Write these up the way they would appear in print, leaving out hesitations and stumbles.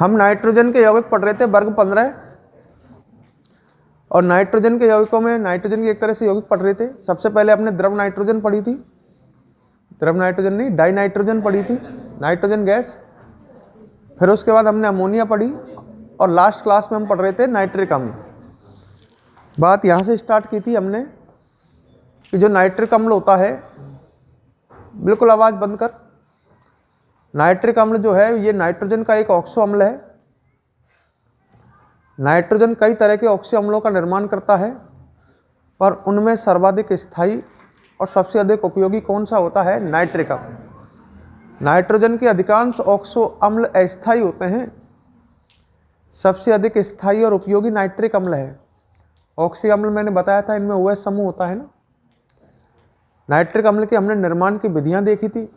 हम नाइट्रोजन के यौगिक पढ़ रहे थे वर्ग 15, और नाइट्रोजन के यौगिकों में नाइट्रोजन की एक तरह से यौगिक पढ़ रहे थे। सबसे पहले हमने द्रव नाइट्रोजन पढ़ी थी, द्रव नाइट्रोजन नहीं डाई नाइट्रोजन पढ़ी थी, नाइट्रोजन गैस। फिर उसके बाद हमने अमोनिया पढ़ी, और लास्ट क्लास में हम पढ़ रहे थे नाइट्रिक अम्ल। बात यहाँ से स्टार्ट की थी हमने कि जो नाइट्रिक अम्ल होता है, बिल्कुल आवाज़ बंद कर, नाइट्रिक अम्ल जो है ये नाइट्रोजन का एक ऑक्सो अम्ल है। नाइट्रोजन कई तरह के ऑक्सी अम्लों का निर्माण करता है, पर उनमें सर्वाधिक स्थायी और सबसे अधिक उपयोगी कौन सा होता है? नाइट्रिक अम्ल। नाइट्रोजन के अधिकांश ऑक्सो अम्ल अस्थायी होते हैं, सबसे अधिक स्थायी और उपयोगी नाइट्रिक अम्ल है। ऑक्सी अम्ल मैंने बताया था, इनमें OH समूह होता है ना। नाइट्रिक अम्ल के हमने निर्माण की विधियां देखी थी,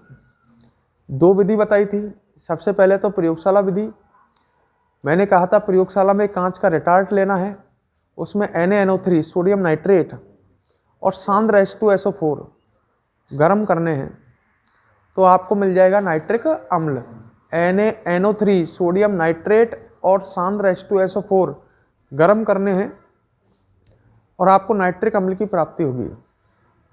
2 विधि बताई थी। सबसे पहले तो प्रयोगशाला विधि, मैंने कहा था प्रयोगशाला में कांच का रिटार्ट लेना है, उसमें NaNO3 सोडियम नाइट्रेट और सांद्र H2SO4 गर्म करने हैं, तो आपको मिल जाएगा नाइट्रिक अम्ल। NaNO3 सोडियम नाइट्रेट और सांद्र H2SO4 गर्म करने हैं और आपको नाइट्रिक अम्ल की प्राप्ति होगी।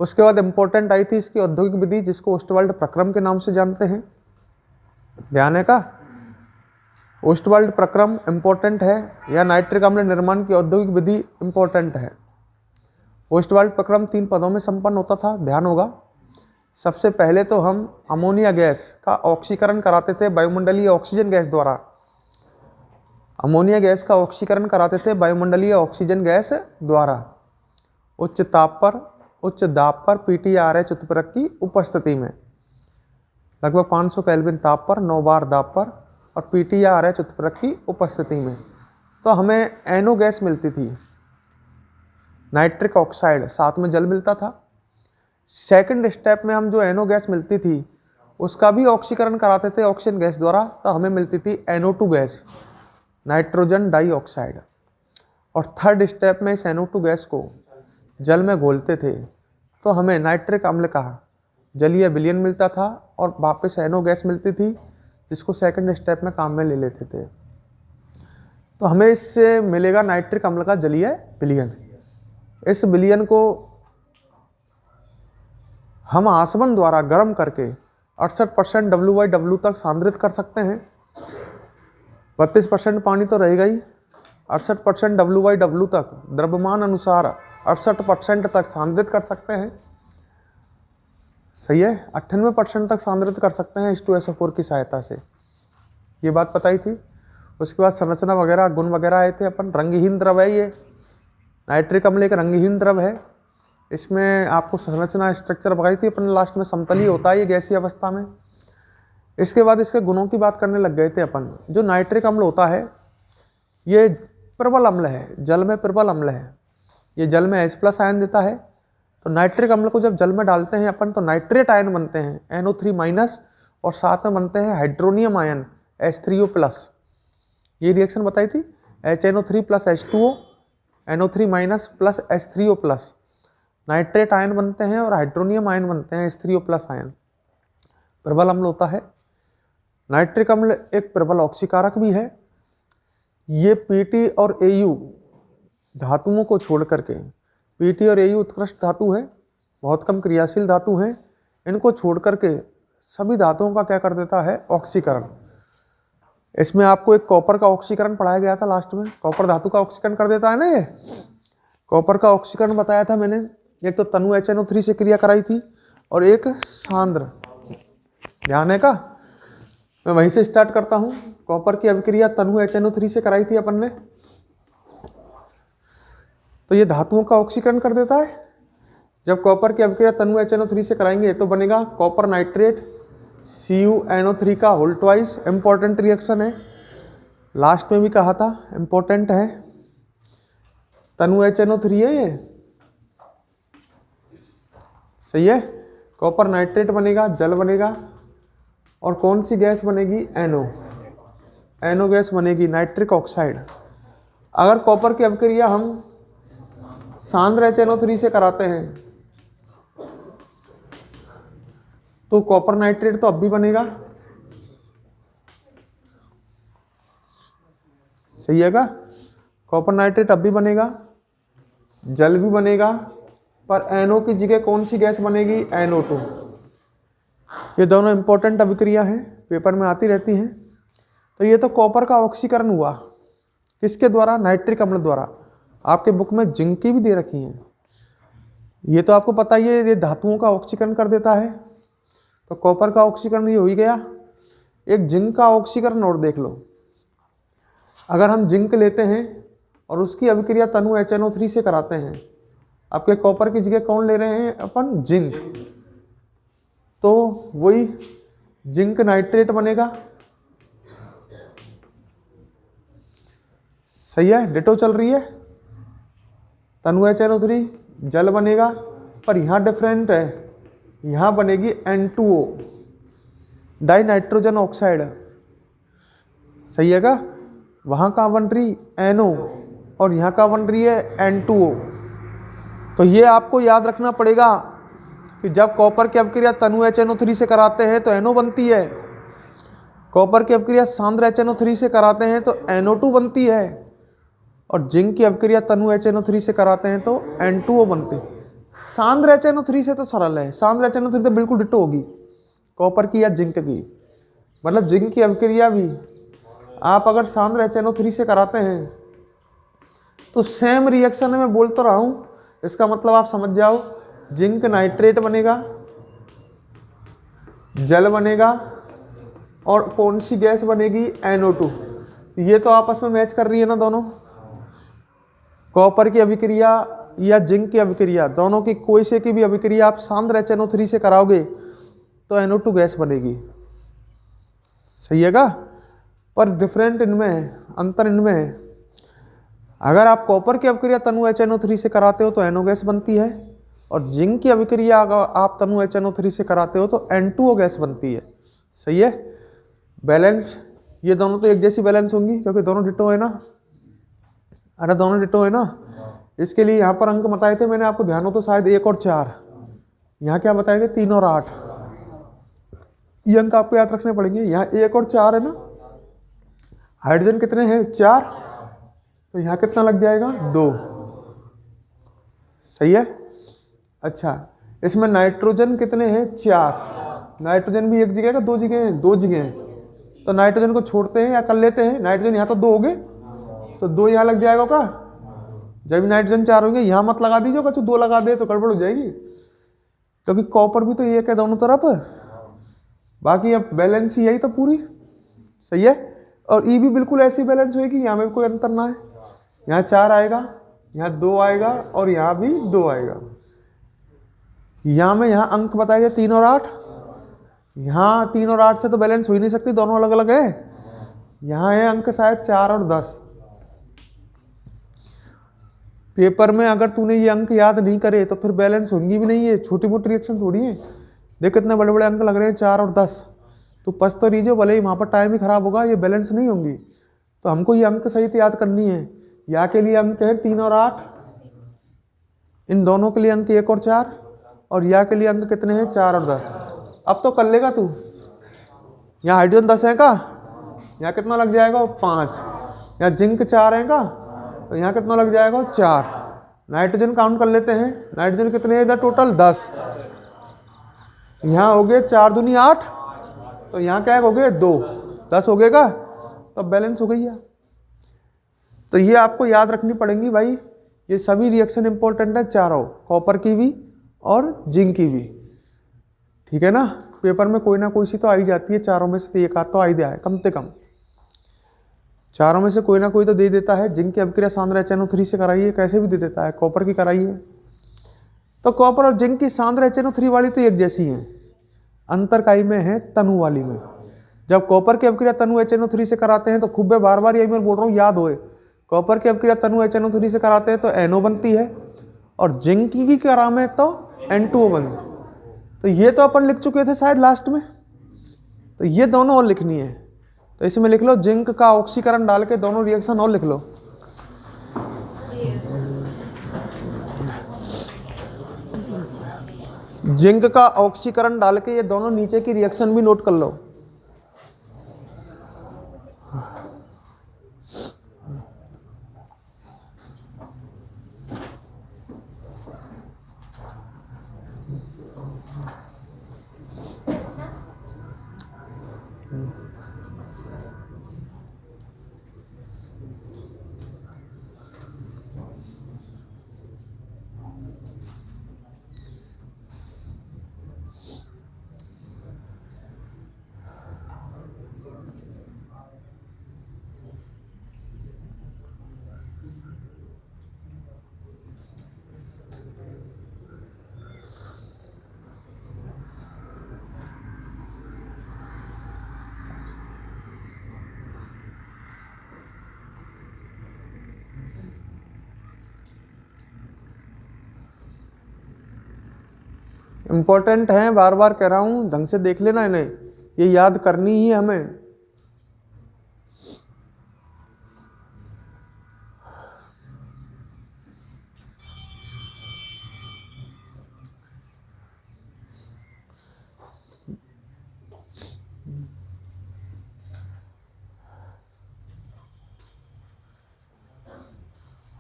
उसके बाद इम्पोर्टेंट आई थी इसकी औद्योगिक विधि, जिसको ओस्टवाल्ड प्रक्रम के नाम से जानते हैं। ध्यान है का? ओस्टवाल्ड प्रक्रम इम्पोर्टेंट है, या नाइट्रिक अम्ल निर्माण की औद्योगिक विधि इम्पोर्टेंट है। ओस्टवाल्ड प्रक्रम 3 पदों में संपन्न होता था, ध्यान होगा। सबसे पहले तो हम अमोनिया गैस का ऑक्सीकरण कराते थे वायुमंडलीय ऑक्सीजन गैस द्वारा। अमोनिया गैस का ऑक्सीकरण कराते थे वायुमंडलीय ऑक्सीजन गैस द्वारा, उच्च दाब पर PTRH उत्प्रेरक की उपस्थिति में, लगभग 500 केल्विन ताप पर 9 बार दाब पर और PTRH उत्प्रेरक की उपस्थिति में। तो हमें NO गैस मिलती थी, नाइट्रिक ऑक्साइड, साथ में जल मिलता था। सेकंड स्टेप में हम जो NO गैस मिलती थी उसका भी ऑक्सीकरण कराते थे ऑक्सीजन गैस द्वारा, तो हमें मिलती थी NO2 गैस, नाइट्रोजन डाइऑक्साइड। और थर्ड स्टेप में इस NO2 गैस को जल में घोलते थे, तो हमें नाइट्रिक अम्ल का जलीय विलयन मिलता था और वापस NO गैस मिलती थी, जिसको सेकंड स्टेप में काम में ले लेते थे। तो हमें इससे मिलेगा नाइट्रिक अम्ल का जलीय विलयन। इस विलयन को हम आसवन द्वारा गर्म करके 68% WY/W तक सांद्रित कर सकते हैं। 32% पानी तो रहेगा ही, 68% WY/W तक द्रव्यमान अनुसार 68% तक सांद्रित कर सकते हैं। सही है, 98% तक सांद्रित कर सकते हैं H2SO4 की सहायता से, ये बात बताई थी। उसके बाद संरचना वगैरह, गुण वगैरह आए थे अपन। रंगहीन द्रव है ये, नाइट्रिक अम्ल एक रंगहीन द्रव है। इसमें आपको संरचना स्ट्रक्चर बताई थी अपन लास्ट में, समतलीय होता है ये गैसीय अवस्था में। इसके बाद इसके गुणों की बात करने लग गए थे अपन। जो नाइट्रिक अम्ल होता है ये प्रबल अम्ल है, जल में प्रबल अम्ल है। ये जल में H+ आयन देता है। तो नाइट्रिक अम्ल को जब जल में डालते हैं अपन तो नाइट्रेट आयन बनते हैं NO3- और साथ में बनते हैं हाइड्रोनियम आयन H3O+। ये रिएक्शन बताई थी, HNO3 + H2O, NO3- + H3O+। Nitrate ion बनते हैं और हाइड्रोनियम आयन बनते हैं H3O+ आयन। प्रबल अम्ल होता है। नाइट्रिक अम्ल एक प्रबल ऑक्सीकारक भी है। ये PT और AU धातुओं को छोड़ करके, PT और AU उत्कृष्ट धातु है, बहुत कम क्रियाशील धातु हैं, इनको छोड़ करके सभी धातुओं का क्या कर देता है? ऑक्सीकरण। इसमें आपको एक कॉपर का ऑक्सीकरण पढ़ाया गया था लास्ट में, कॉपर धातु का ऑक्सीकरण कर देता है ना। ये कॉपर का ऑक्सीकरण बताया था मैंने, एक तो तनु HNO3 से क्रिया कराई थी और एक सांद्र, ध्यान है का? मैं वहीं से स्टार्ट करता हूँ। कॉपर की अभिक्रिया तनु HNO3 से कराई थी अपन ने, तो ये धातुओं का ऑक्सीकरण कर देता है। जब कॉपर की अभिक्रिया तनु HNO3 से कराएंगे तो बनेगा कॉपर नाइट्रेट CuNO3 का होल ट्वाइस। इंपॉर्टेंट रिएक्शन है, लास्ट में भी कहा था इंपॉर्टेंट है। तनु HNO3 है ये, सही है। कॉपर नाइट्रेट बनेगा, जल बनेगा, और कौन सी गैस बनेगी? NO गैस बनेगी, नाइट्रिक ऑक्साइड। अगर कॉपर की अभिक्रिया हम सांद्र HNO3 से कराते हैं तो कॉपर नाइट्रेट तो अब भी बनेगा, सही है क्या? कॉपर नाइट्रेट अब भी बनेगा, जल भी बनेगा, पर NO की जगह कौन सी गैस बनेगी? NO2। ये दोनों इंपॉर्टेंट अभिक्रिया हैं, पेपर में आती रहती हैं। तो ये तो कॉपर का ऑक्सीकरण हुआ, किसके द्वारा? नाइट्रिक अम्ल द्वारा। आपके बुक में जिंक की भी दे रखी हैं, ये तो आपको पता ही है, ये धातुओं का ऑक्सीकरण कर देता है। तो कॉपर का ऑक्सीकरण ये हो ही गया। एक जिंक का ऑक्सीकरण और देख लो। अगर हम जिंक लेते हैं और उसकी अभिक्रिया तनु HNO3 से कराते हैं, आपके कॉपर की जगह कौन ले रहे हैं अपन? जिंक। तो वही जिंक नाइट्रेट बनेगा, सही है, डिटो चल रही है। तनु HNO3 जल बनेगा, पर यहाँ डिफरेंट है, यहाँ बनेगी N2O, डाई नाइट्रोजन ऑक्साइड। सही है क्या? वहाँ कहाँ बन रही? NO, और यहाँ कहाँ बन रही है? N2O। तो ये आपको याद रखना पड़ेगा कि जब कॉपर की अभिक्रिया तनु HNO3 से कराते हैं तो NO बनती है, कॉपर की अभिक्रिया सांद्र HNO3 से कराते हैं तो NO2 बनती है, और जिंक की अभिक्रिया तनु HNO3 से कराते हैं तो N2O बनते हैं। सांद्र HNO3 से तो सरल है, सांद्र HNO3 तो बिल्कुल डिटो होगी कॉपर की या जिंक की। मतलब जिंक की अभिक्रिया भी आप अगर सांद्र HNO3 से कराते हैं तो सेम रिएक्शन है, मैं बोल तो रहा हूँ, इसका मतलब आप समझ जाओ, जिंक नाइट्रेट बनेगा, जल बनेगा, और कौन सी गैस बनेगी? NO2। ये तो आपस में मैच कर रही है ना दोनों, कॉपर की अभिक्रिया या जिंक की अभिक्रिया, दोनों की कोई से की भी अभिक्रिया आप सांद्र HNO3 से कराओगे तो NO2 गैस बनेगी। सही है का? पर डिफरेंट इनमें है, अंतर इनमें है। अगर आप कॉपर की अभिक्रिया तनु HNO3 से कराते हो तो NO गैस बनती है, और जिंक की अभिक्रिया अगर आप तनु HNO3 से कराते हो तो N2O गैस बनती है। सही है? बैलेंस, ये दोनों तो एक जैसी बैलेंस होंगी क्योंकि दोनों डिटो है ना। अरे दोनों डिटो है ना। इसके लिए यहाँ पर अंक बताए थे मैंने आपको, ध्यान हो तो शायद 1 और 4, यहाँ क्या बताए थे? 3 और 8। ये अंक आपको याद रखने पड़ेंगे। यहाँ 1 और 4 है ना, हाइड्रोजन कितने हैं? 4, तो यहाँ कितना लग जाएगा? 2। सही है? अच्छा, इसमें नाइट्रोजन कितने हैं? 4। नाइट्रोजन भी एक जगह का 2 जगह है? 2 जगह है। तो नाइट्रोजन को छोड़ते हैं या कर लेते हैं? नाइट्रोजन यहाँ तो 2 हो गए, तो 2 यहाँ लग जाएगा का? जब नाइट्रोजन 4 होंगे, यहाँ मत लगा दीजिए, कुछ 2 लगा दे तो गड़बड़ हो जाएगी, क्योंकि कॉपर भी तो एक है दोनों तरफ। बाकी अब बैलेंस ही यही तो पूरी। सही है? और ई भी बिल्कुल ऐसी बैलेंस होगी, यहाँ में कोई अंतर ना है। यहाँ 4 आएगा, यहाँ 2 आएगा, और यहाँ भी 2 आएगा। यहाँ में यहाँ अंक बताए 3 और 8। यहाँ 3 और 8 से तो बैलेंस हो ही नहीं सकती, दोनों अलग अलग है। यहाँ है अंक शायद 4 और 10। पेपर में अगर तूने ये अंक याद नहीं करे तो फिर बैलेंस होंगी भी नहीं। है छोटी मोटी रिएक्शन थोड़ी है। देख कितने बड़े बड़े अंक लग रहे हैं, 4 और 10। तो पस तो रीजो, भले ही वहाँ पर टाइम ही खराब होगा, ये बैलेंस नहीं होंगी। तो हमको ये अंक सहित याद करनी है। या के लिए अंक है 3 और 8, इन दोनों के लिए अंक 1 और 4, और या के लिए अंक कितने हैं? 4 और 10। अब तो कर लेगा तू। यहाँ हाइड्रोजन 10 है का, यहाँ कितना लग जाएगा? 5। यहाँ जिंक 4 है का, तो यहाँ कितना लग जाएगा? 4। नाइट्रोजन काउंट कर लेते हैं, नाइट्रोजन कितने हैं इधर? टोटल 10। यहाँ हो गए 4 दूनी 8, तो यहाँ क्या हो गए? 2। 10 हो गएगा, तो बैलेंस हो गई है। तो ये आपको याद रखनी पड़ेंगी भाई, ये सभी रिएक्शन इंपॉर्टेंट है चारों, कॉपर की भी और जिंक की भी। ठीक है ना? पेपर में कोई ना कोई सी तो आई जाती है, चारों में से एक आध तो आई दिया है कम से कम। चारों में से कोई ना कोई तो दे देता है। जिंक की अभिक्रिया सांद्र HNO3 से कराइए, कैसे भी दे देता है। कॉपर की कराइए, तो कॉपर और जिंक की सांद्र HNO3 वाली तो एक जैसी हैं, अंतर काई में है तनु वाली में। जब कॉपर की अभिक्रिया तनु HNO3 से कराते हैं तो खूब बार बार यही मैं बोल रहा हूँ, याद होए। कॉपर की अभिक्रिया तनु HNO3 से कराते हैं तो NO बनती है, और जिंक की करा में तो N2O बनती है। तो ये तो अपन लिख चुके थे शायद लास्ट में, तो ये दोनों और लिखनी है। तो इसमें लिख लो जिंक का ऑक्सीकरण डाल के दोनों रिएक्शन और लिख लो। जिंक का ऑक्सीकरण डाल के ये दोनों नीचे की रिएक्शन भी नोट कर लो। इम्पोर्टेंट हैं, बार बार कह रहा हूँ, ढंग से देख लेना इन्हें, ये याद करनी ही हमें।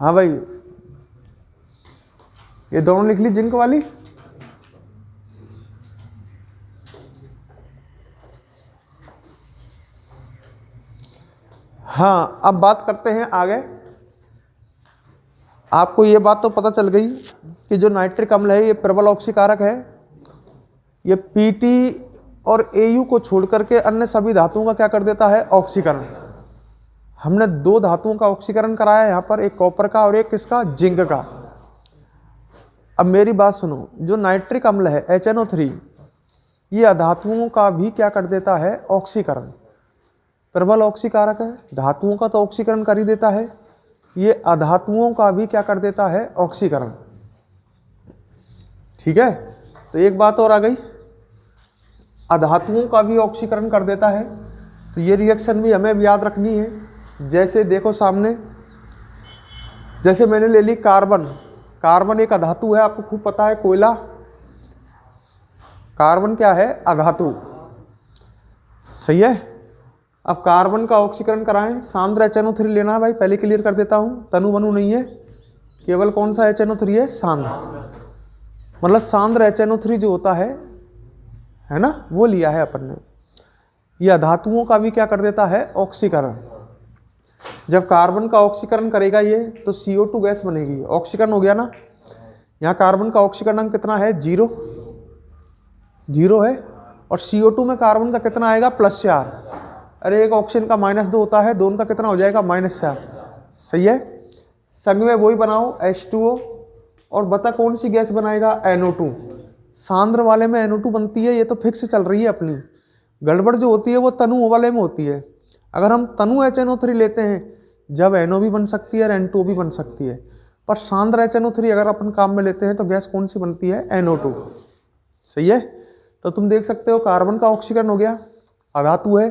हाँ भाई, ये दोनों लिख ली जिंक वाली। हाँ, अब बात करते हैं आगे। आपको ये बात तो पता चल गई कि जो नाइट्रिक अम्ल है ये प्रबल ऑक्सीकारक है। ये पीटी और एयू को छोड़ करके अन्य सभी धातुओं का क्या कर देता है? ऑक्सीकरण। हमने 2 धातुओं का ऑक्सीकरण कराया यहाँ पर, एक कॉपर का और एक किसका? जिंक का। अब मेरी बात सुनो, जो नाइट्रिक अम्ल है HNO3, ये अधातुओं का भी क्या कर देता है? ऑक्सीकरण। प्रबल ऑक्सीकारक है, धातुओं का तो ऑक्सीकरण कर ही देता है, ये अधातुओं का भी क्या कर देता है? ऑक्सीकरण। ठीक है, तो एक बात और आ गई, अधातुओं का भी ऑक्सीकरण कर देता है। तो ये रिएक्शन भी हमें याद रखनी है। जैसे देखो सामने, जैसे मैंने ले ली कार्बन। कार्बन एक अधातु है, आपको खूब पता है, कोयला। कार्बन क्या है? अधातु। सही है। अब कार्बन का ऑक्सीकरण कराएं, सांद्र HNO3 लेना है भाई, पहले क्लियर कर देता हूं, तनु बनु नहीं है, केवल कौन सा HNO3 है? सांद्र। मतलब सांद्र HNO3 जो होता है ना, वो लिया है अपन ने। ये अधातुओं का भी क्या कर देता है? ऑक्सीकरण। जब कार्बन का ऑक्सीकरण करेगा ये, तो CO2 गैस बनेगी। ऑक्सीकरण हो गया ना। यहाँ कार्बन का ऑक्सीकरण कितना है? 0 है। और CO2 में कार्बन का कितना आएगा? +4। अरे एक ऑक्सीजन का -2 होता है, दोनों का कितना हो जाएगा? -4। सही है। संग में वही बनाओ H2O, और बता कौन सी गैस बनाएगा? NO2। सांद्र वाले में NO2 बनती है, ये तो फिक्स चल रही है अपनी। गड़बड़ जो होती है वो तनु वाले में होती है। अगर हम तनु HNO3 लेते हैं, जब NO भी बन सकती है और N2 भी बन सकती है, पर सांद्र HNO3 अगर अपन काम में लेते हैं तो गैस कौन सी बनती है? NO2। सही है। तो तुम देख सकते हो कार्बन का ऑक्सीकरण हो गया, अधातु है।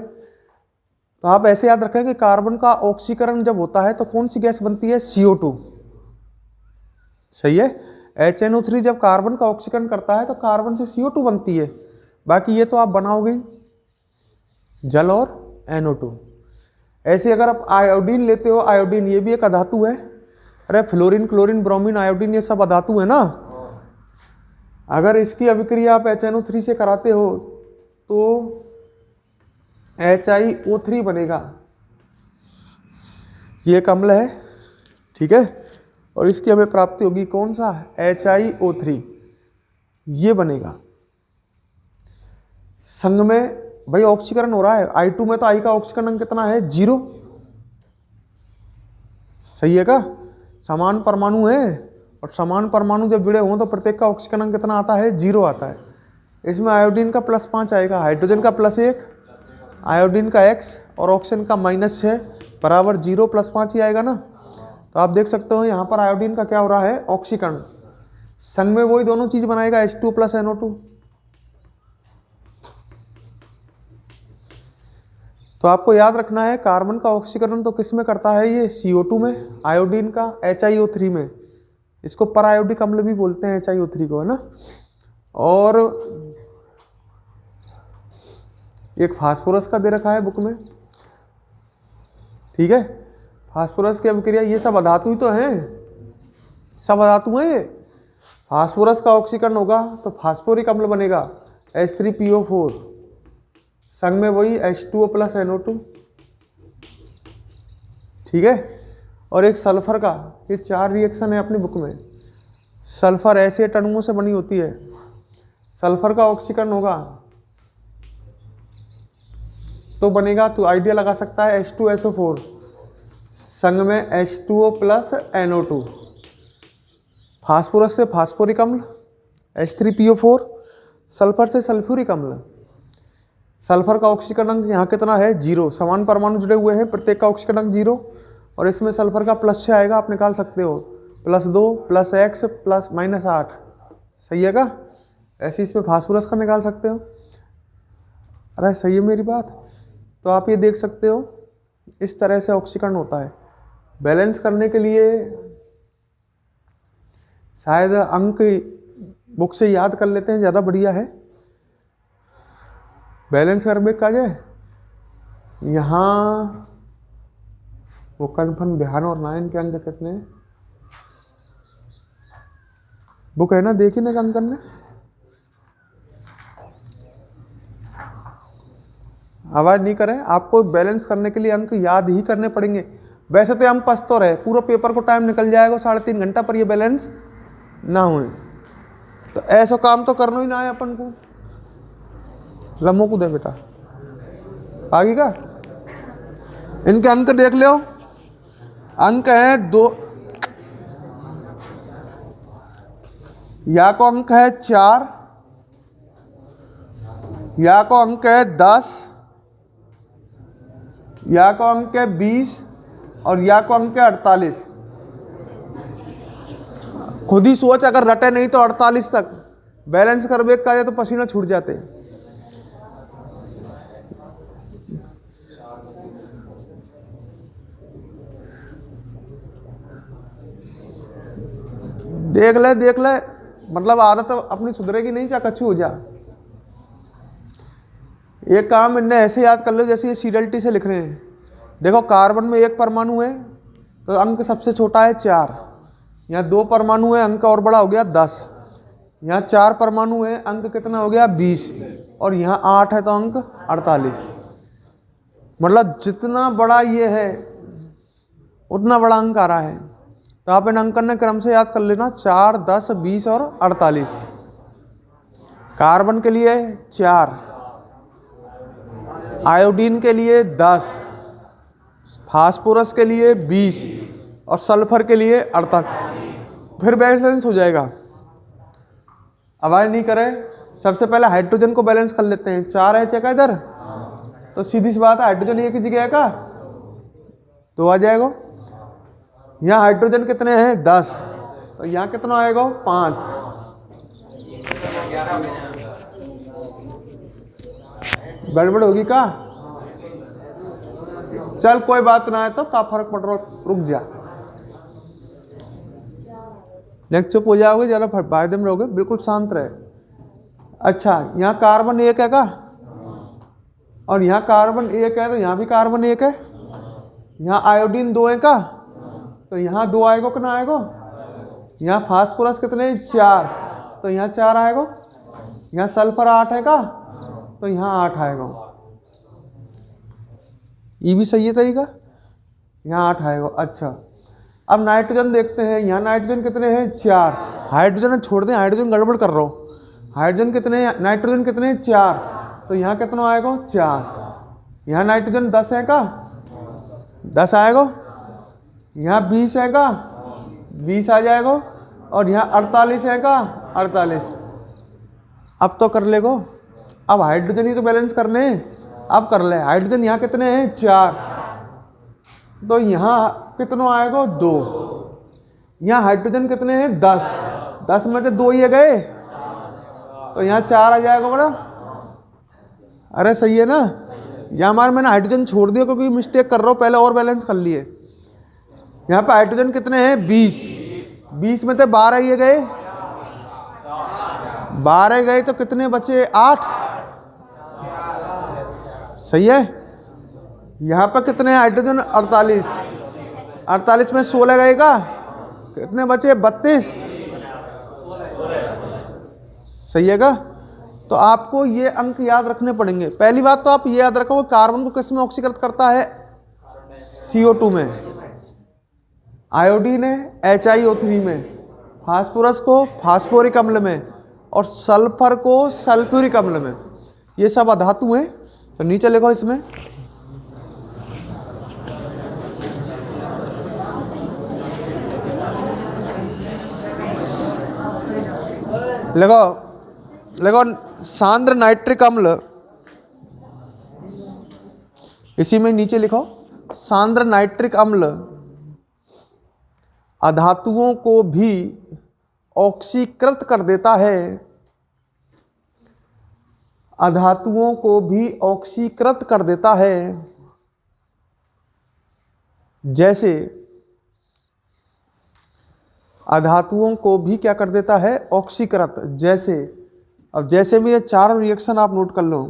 तो आप ऐसे याद रखें कि कार्बन का ऑक्सीकरण जब होता है तो कौन सी गैस बनती है? CO2। सही है। HNO3 जब कार्बन का ऑक्सीकरण करता है तो कार्बन से CO2 बनती है। बाकी ये तो आप बनाओगे जल और NO2। ऐसे अगर आप आयोडीन लेते हो, आयोडीन ये भी एक अधातु है। अरे फ्लोरीन, क्लोरीन, ब्रोमीन, आयोडीन ये सब अधातु है ना। अगर इसकी अभिक्रिया आप HNO3 से कराते हो तो HiO3 बनेगा। ये एक अम्ल है, ठीक है, और इसकी हमें प्राप्ति होगी कौन सा? HiO3। ये बनेगा। संग में भाई ऑक्सीकरण हो रहा है, I2 में तो I का ऑक्सीकरण कितना है? 0। सही है का? समान परमाणु है, और समान परमाणु जब जुड़े हों तो प्रत्येक का ऑक्सीकरण कितना आता है? 0 आता है। इसमें आयोडीन का +5 आएगा, हाइड्रोजन का +1, आयोडीन का X और ऑक्सीजन का -6 बराबर 0 +5 ही आएगा ना। तो आप देख सकते हो यहाँ पर आयोडीन का क्या हो रहा है? ऑक्सीकरण। संग में वही दोनों चीज बनाएगा, H2 + NO2। तो आपको याद रखना है, कार्बन का ऑक्सीकरण तो किस में करता है? ये CO2 में, आयोडीन का HiO3 में। इसको परायोडिक अम्ल भी बोलते हैं HiO3 को, है ना। और एक फास्फोरस का दे रखा है बुक में, ठीक है। फास्फोरस की अभिक्रिया, ये सब अधातु ही तो हैं, सब अधातु हैं ये। फास्फोरस का ऑक्सीकरण होगा तो फास्फोरिक अम्ल बनेगा H3PO4। संग में वही H2O + NO2, ठीक है। और एक सल्फर का, ये 4 रिएक्शन है अपनी बुक में। सल्फर ऐसे अणुओं से बनी होती है। सल्फर का ऑक्सीकरण होगा तो बनेगा, तो आइडिया लगा सकता है H2SO4। संग में H2O + NO2। फास्फोरस से फास्फोरिक अम्ल H3PO4, सल्फर से सल्फ्यूरिक अम्ल। सल्फर का ऑक्सीकरण यहाँ कितना है? 0। समान परमाणु जुड़े हुए हैं, प्रत्येक का ऑक्सीकरण 0, और इसमें सल्फर का +6 आएगा, आप निकाल सकते हो। +2 + X + -8। सही है का? ऐसे इसमें फास्फोरस का निकाल सकते हो। अरे सही है मेरी बात। तो आप ये देख सकते हो इस तरह से ऑक्सीकरण होता है। बैलेंस करने के लिए शायद अंक बुक से याद कर लेते हैं, ज़्यादा बढ़िया है। बैलेंस करने का जाए यहाँ वो कन्फर्म बिहान और 9 के अंक कितने हैं, बुक है ना, देखिए ना अंक करने। आवाज़ नहीं करें, आपको बैलेंस करने के लिए अंक याद ही करने पड़ेंगे। वैसे तो हम पस्त तो रहे, पूरा पेपर को टाइम निकल जाएगा 3.5 घंटा, पर ये बैलेंस ना हुए तो ऐसा काम तो करना ही ना है अपन को। लम्बों को दे बेटा आगे का। इनके अंक देख लो, अंक है 2, या को अंक है 4, या को अंक है 10, या को अंक है 20 और या को अंक है 48। खुद ही सोच, अगर रटे नहीं तो 48 तक बैलेंस कर बेक का जाए तो पसीना छूट जाते हैं। देख ले मतलब आदत अपनी सुधरेगी नहीं, चाहे कच्ची हो जा। एक काम इनने ऐसे याद कर लो जैसे ये सीरियलिटी से लिख रहे हैं। देखो कार्बन में 1 परमाणु है तो अंक सबसे छोटा है 4, यहाँ 2 परमाणु है अंक और बड़ा हो गया 10, यहाँ 4 परमाणु है अंक कितना हो गया 20 और यहाँ 8 है तो अंक 48। मतलब जितना बड़ा ये है उतना बड़ा अंक आ रहा है। तो आप इन अंकन ने क्रम से याद कर लेना, 4, 10, 20 और 48। कार्बन के लिए 4, आयोडीन के लिए 10, फास्फोरस के लिए 20 और सल्फर के लिए 48। फिर बैलेंस हो जाएगा। आवाज नहीं करे, सबसे पहले हाइड्रोजन को बैलेंस कर लेते हैं। 4 है चेक इधर, तो सीधी सी बात है हाइड्रोजन एक ही जगह का तो आ जाएगा। यहाँ हाइड्रोजन कितने हैं 10, तो यहाँ कितना आएगा 5। गड़बड़ होगी का? चल कोई बात ना है, तो क्या फर्क पड़ रहा, रुक जा, नेक्स्ट चुप हो जाओगे, जरा फायदे में रहोगे, बिल्कुल शांत रहे। अच्छा यहाँ कार्बन 1 है का, और यहाँ कार्बन 1 है तो यहाँ भी कार्बन 1 है। यहाँ आयोडीन 2 है का, तो यहाँ 2 आएगा कितना आएगा। यहाँ फास्फोरस कितने 4, तो यहाँ 4 आएगा। यहाँ सल्फर 8 है का, तो यहाँ 8 आएगा। ये भी सही है तरीका, यहाँ 8 आएगा। अच्छा अब नाइट्रोजन देखते हैं। यहाँ नाइट्रोजन कितने हैं 4, हाइड्रोजन छोड़ दें, हाइड्रोजन गड़बड़ कर रहा हूँ। हाइड्रोजन कितने हैं, नाइट्रोजन कितने हैं 4, तो यहाँ कितना आएगा 4। यहाँ नाइट्रोजन 10 है का, 10 आएगा। यहाँ 20 है का, 20 आ जाएगा। और यहाँ 48 है का, 48। अब तो कर लेगो, अब हाइड्रोजन ही तो बैलेंस करने हैं, अब कर ले। हाइड्रोजन यहाँ कितने हैं 4, तो यहाँ कितना आएगा 2। यहाँ हाइड्रोजन कितने हैं 10, 10 में से 2 ही गए, तो यहाँ 4 आ जाएगा बड़ा। अरे सही है ना। यहाँ हमारे मैंने हाइड्रोजन छोड़ दिया क्योंकि मिस्टेक कर रहा हूँ, पहले और बैलेंस कर लिए। यहाँ पे हाइड्रोजन कितने हैं 20, 20 में से 12 ही गए, 12 गए तो कितने बचे 8। सही है। यहाँ पर कितने हाइड्रोजन 48, 48 में 16 गएगा, कितने बचे 32। सही है का। तो आपको ये अंक याद रखने पड़ेंगे। पहली बात तो आप ये याद रखो कार्बन को किस में ऑक्सीकृत करता है, CO2 में, आयोडीन है HiO3 में, फास्फोरस को फास्फोरिक अम्ल में और सल्फर को सल्फ्यूरिक अम्ल में। ये सब अधातु हैं। तो नीचे लिखो इसमें लिखो सांद्र नाइट्रिक अम्ल, इसी में नीचे लिखो सांद्र नाइट्रिक अम्ल अधातुओं को भी ऑक्सीकृत कर देता है अधातुओं को भी ऑक्सीकृत कर देता है। जैसे अधातुओं को भी क्या कर देता है, ऑक्सीकृत। जैसे, अब जैसे में ये चारों रिएक्शन आप नोट कर लो।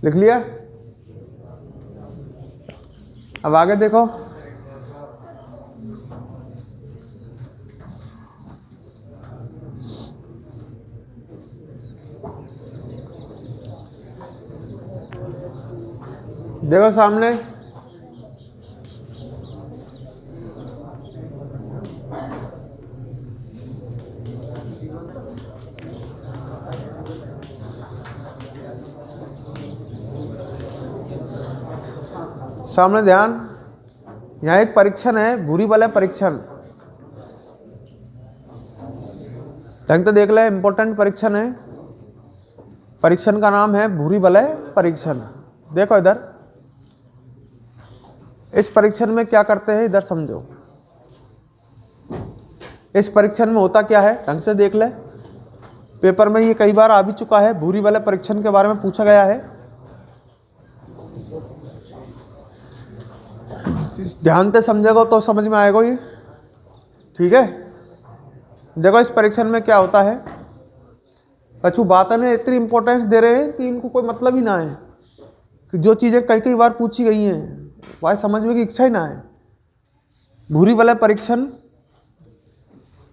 लिख लिया? अब आगे देखो। देखो सामने, सामने ध्यान, यहाँ एक परीक्षण है, भूरी वलय परीक्षण। ढंग से देख ले, इंपॉर्टेंट परीक्षण है। परीक्षण का नाम है भूरी वलय परीक्षण। देखो इधर, इस परीक्षण में क्या करते हैं, इधर समझो। इस परीक्षण में होता क्या है, ढंग से देख ले। पेपर में ये कई बार आ भी चुका है, भूरी वलय परीक्षण के बारे में पूछा गया है। ध्यान से समझेगा तो समझ में आएगा ये, ठीक है। देखो इस परीक्षण में क्या होता है, कछु बातें ने इतनी इंपॉर्टेंस दे रहे हैं कि इनको कोई मतलब ही ना है, कि जो चीज़ें कई कई बार पूछी गई हैं वह समझने की इच्छा ही ना है। भूरी वलय परीक्षण,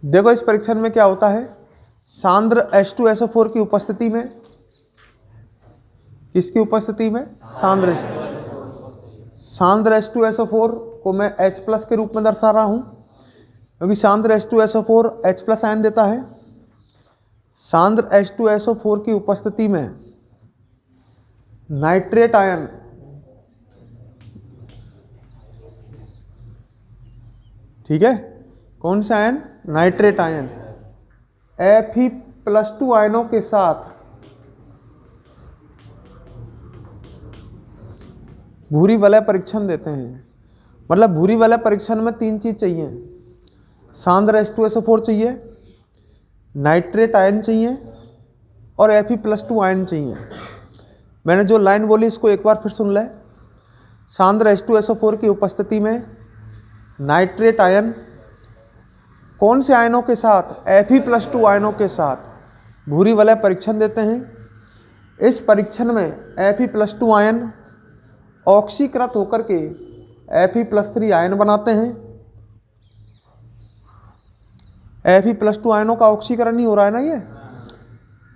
देखो इस परीक्षण में क्या होता है, सांद्र H2SO4 की उपस्थिति में, किसकी उपस्थिति में, सांद्र H2SO4 को मैं H+ के रूप में दर्शा रहा हूं, क्योंकि सांद्र H2SO4 H+ आयन देता है। सांद्र H2SO4 की उपस्थिति में नाइट्रेट आयन, ठीक है, कौन सा आयन, नाइट्रेट आयन, Fe+2 आयनों के साथ भूरी वलय परीक्षण देते हैं। मतलब भूरी वलय परीक्षण में तीन चीज चाहिए, सांद्र H2SO4 चाहिए, नाइट्रेट आयन चाहिए और Fe+2 आयन चाहिए। मैंने जो लाइन बोली इसको एक बार फिर सुन ले। सांद्र H2SO4 की उपस्थिति में नाइट्रेट आयन कौन से आयनों के साथ, Fe+2 आयनों के साथ भूरी वलय परीक्षण देते हैं। इस परीक्षण में Fe+2 आयन ऑक्सीकृत होकर के Fe+3 आयन बनाते हैं। Fe+2 आयनों का ऑक्सीकरण नहीं हो रहा है ना, ये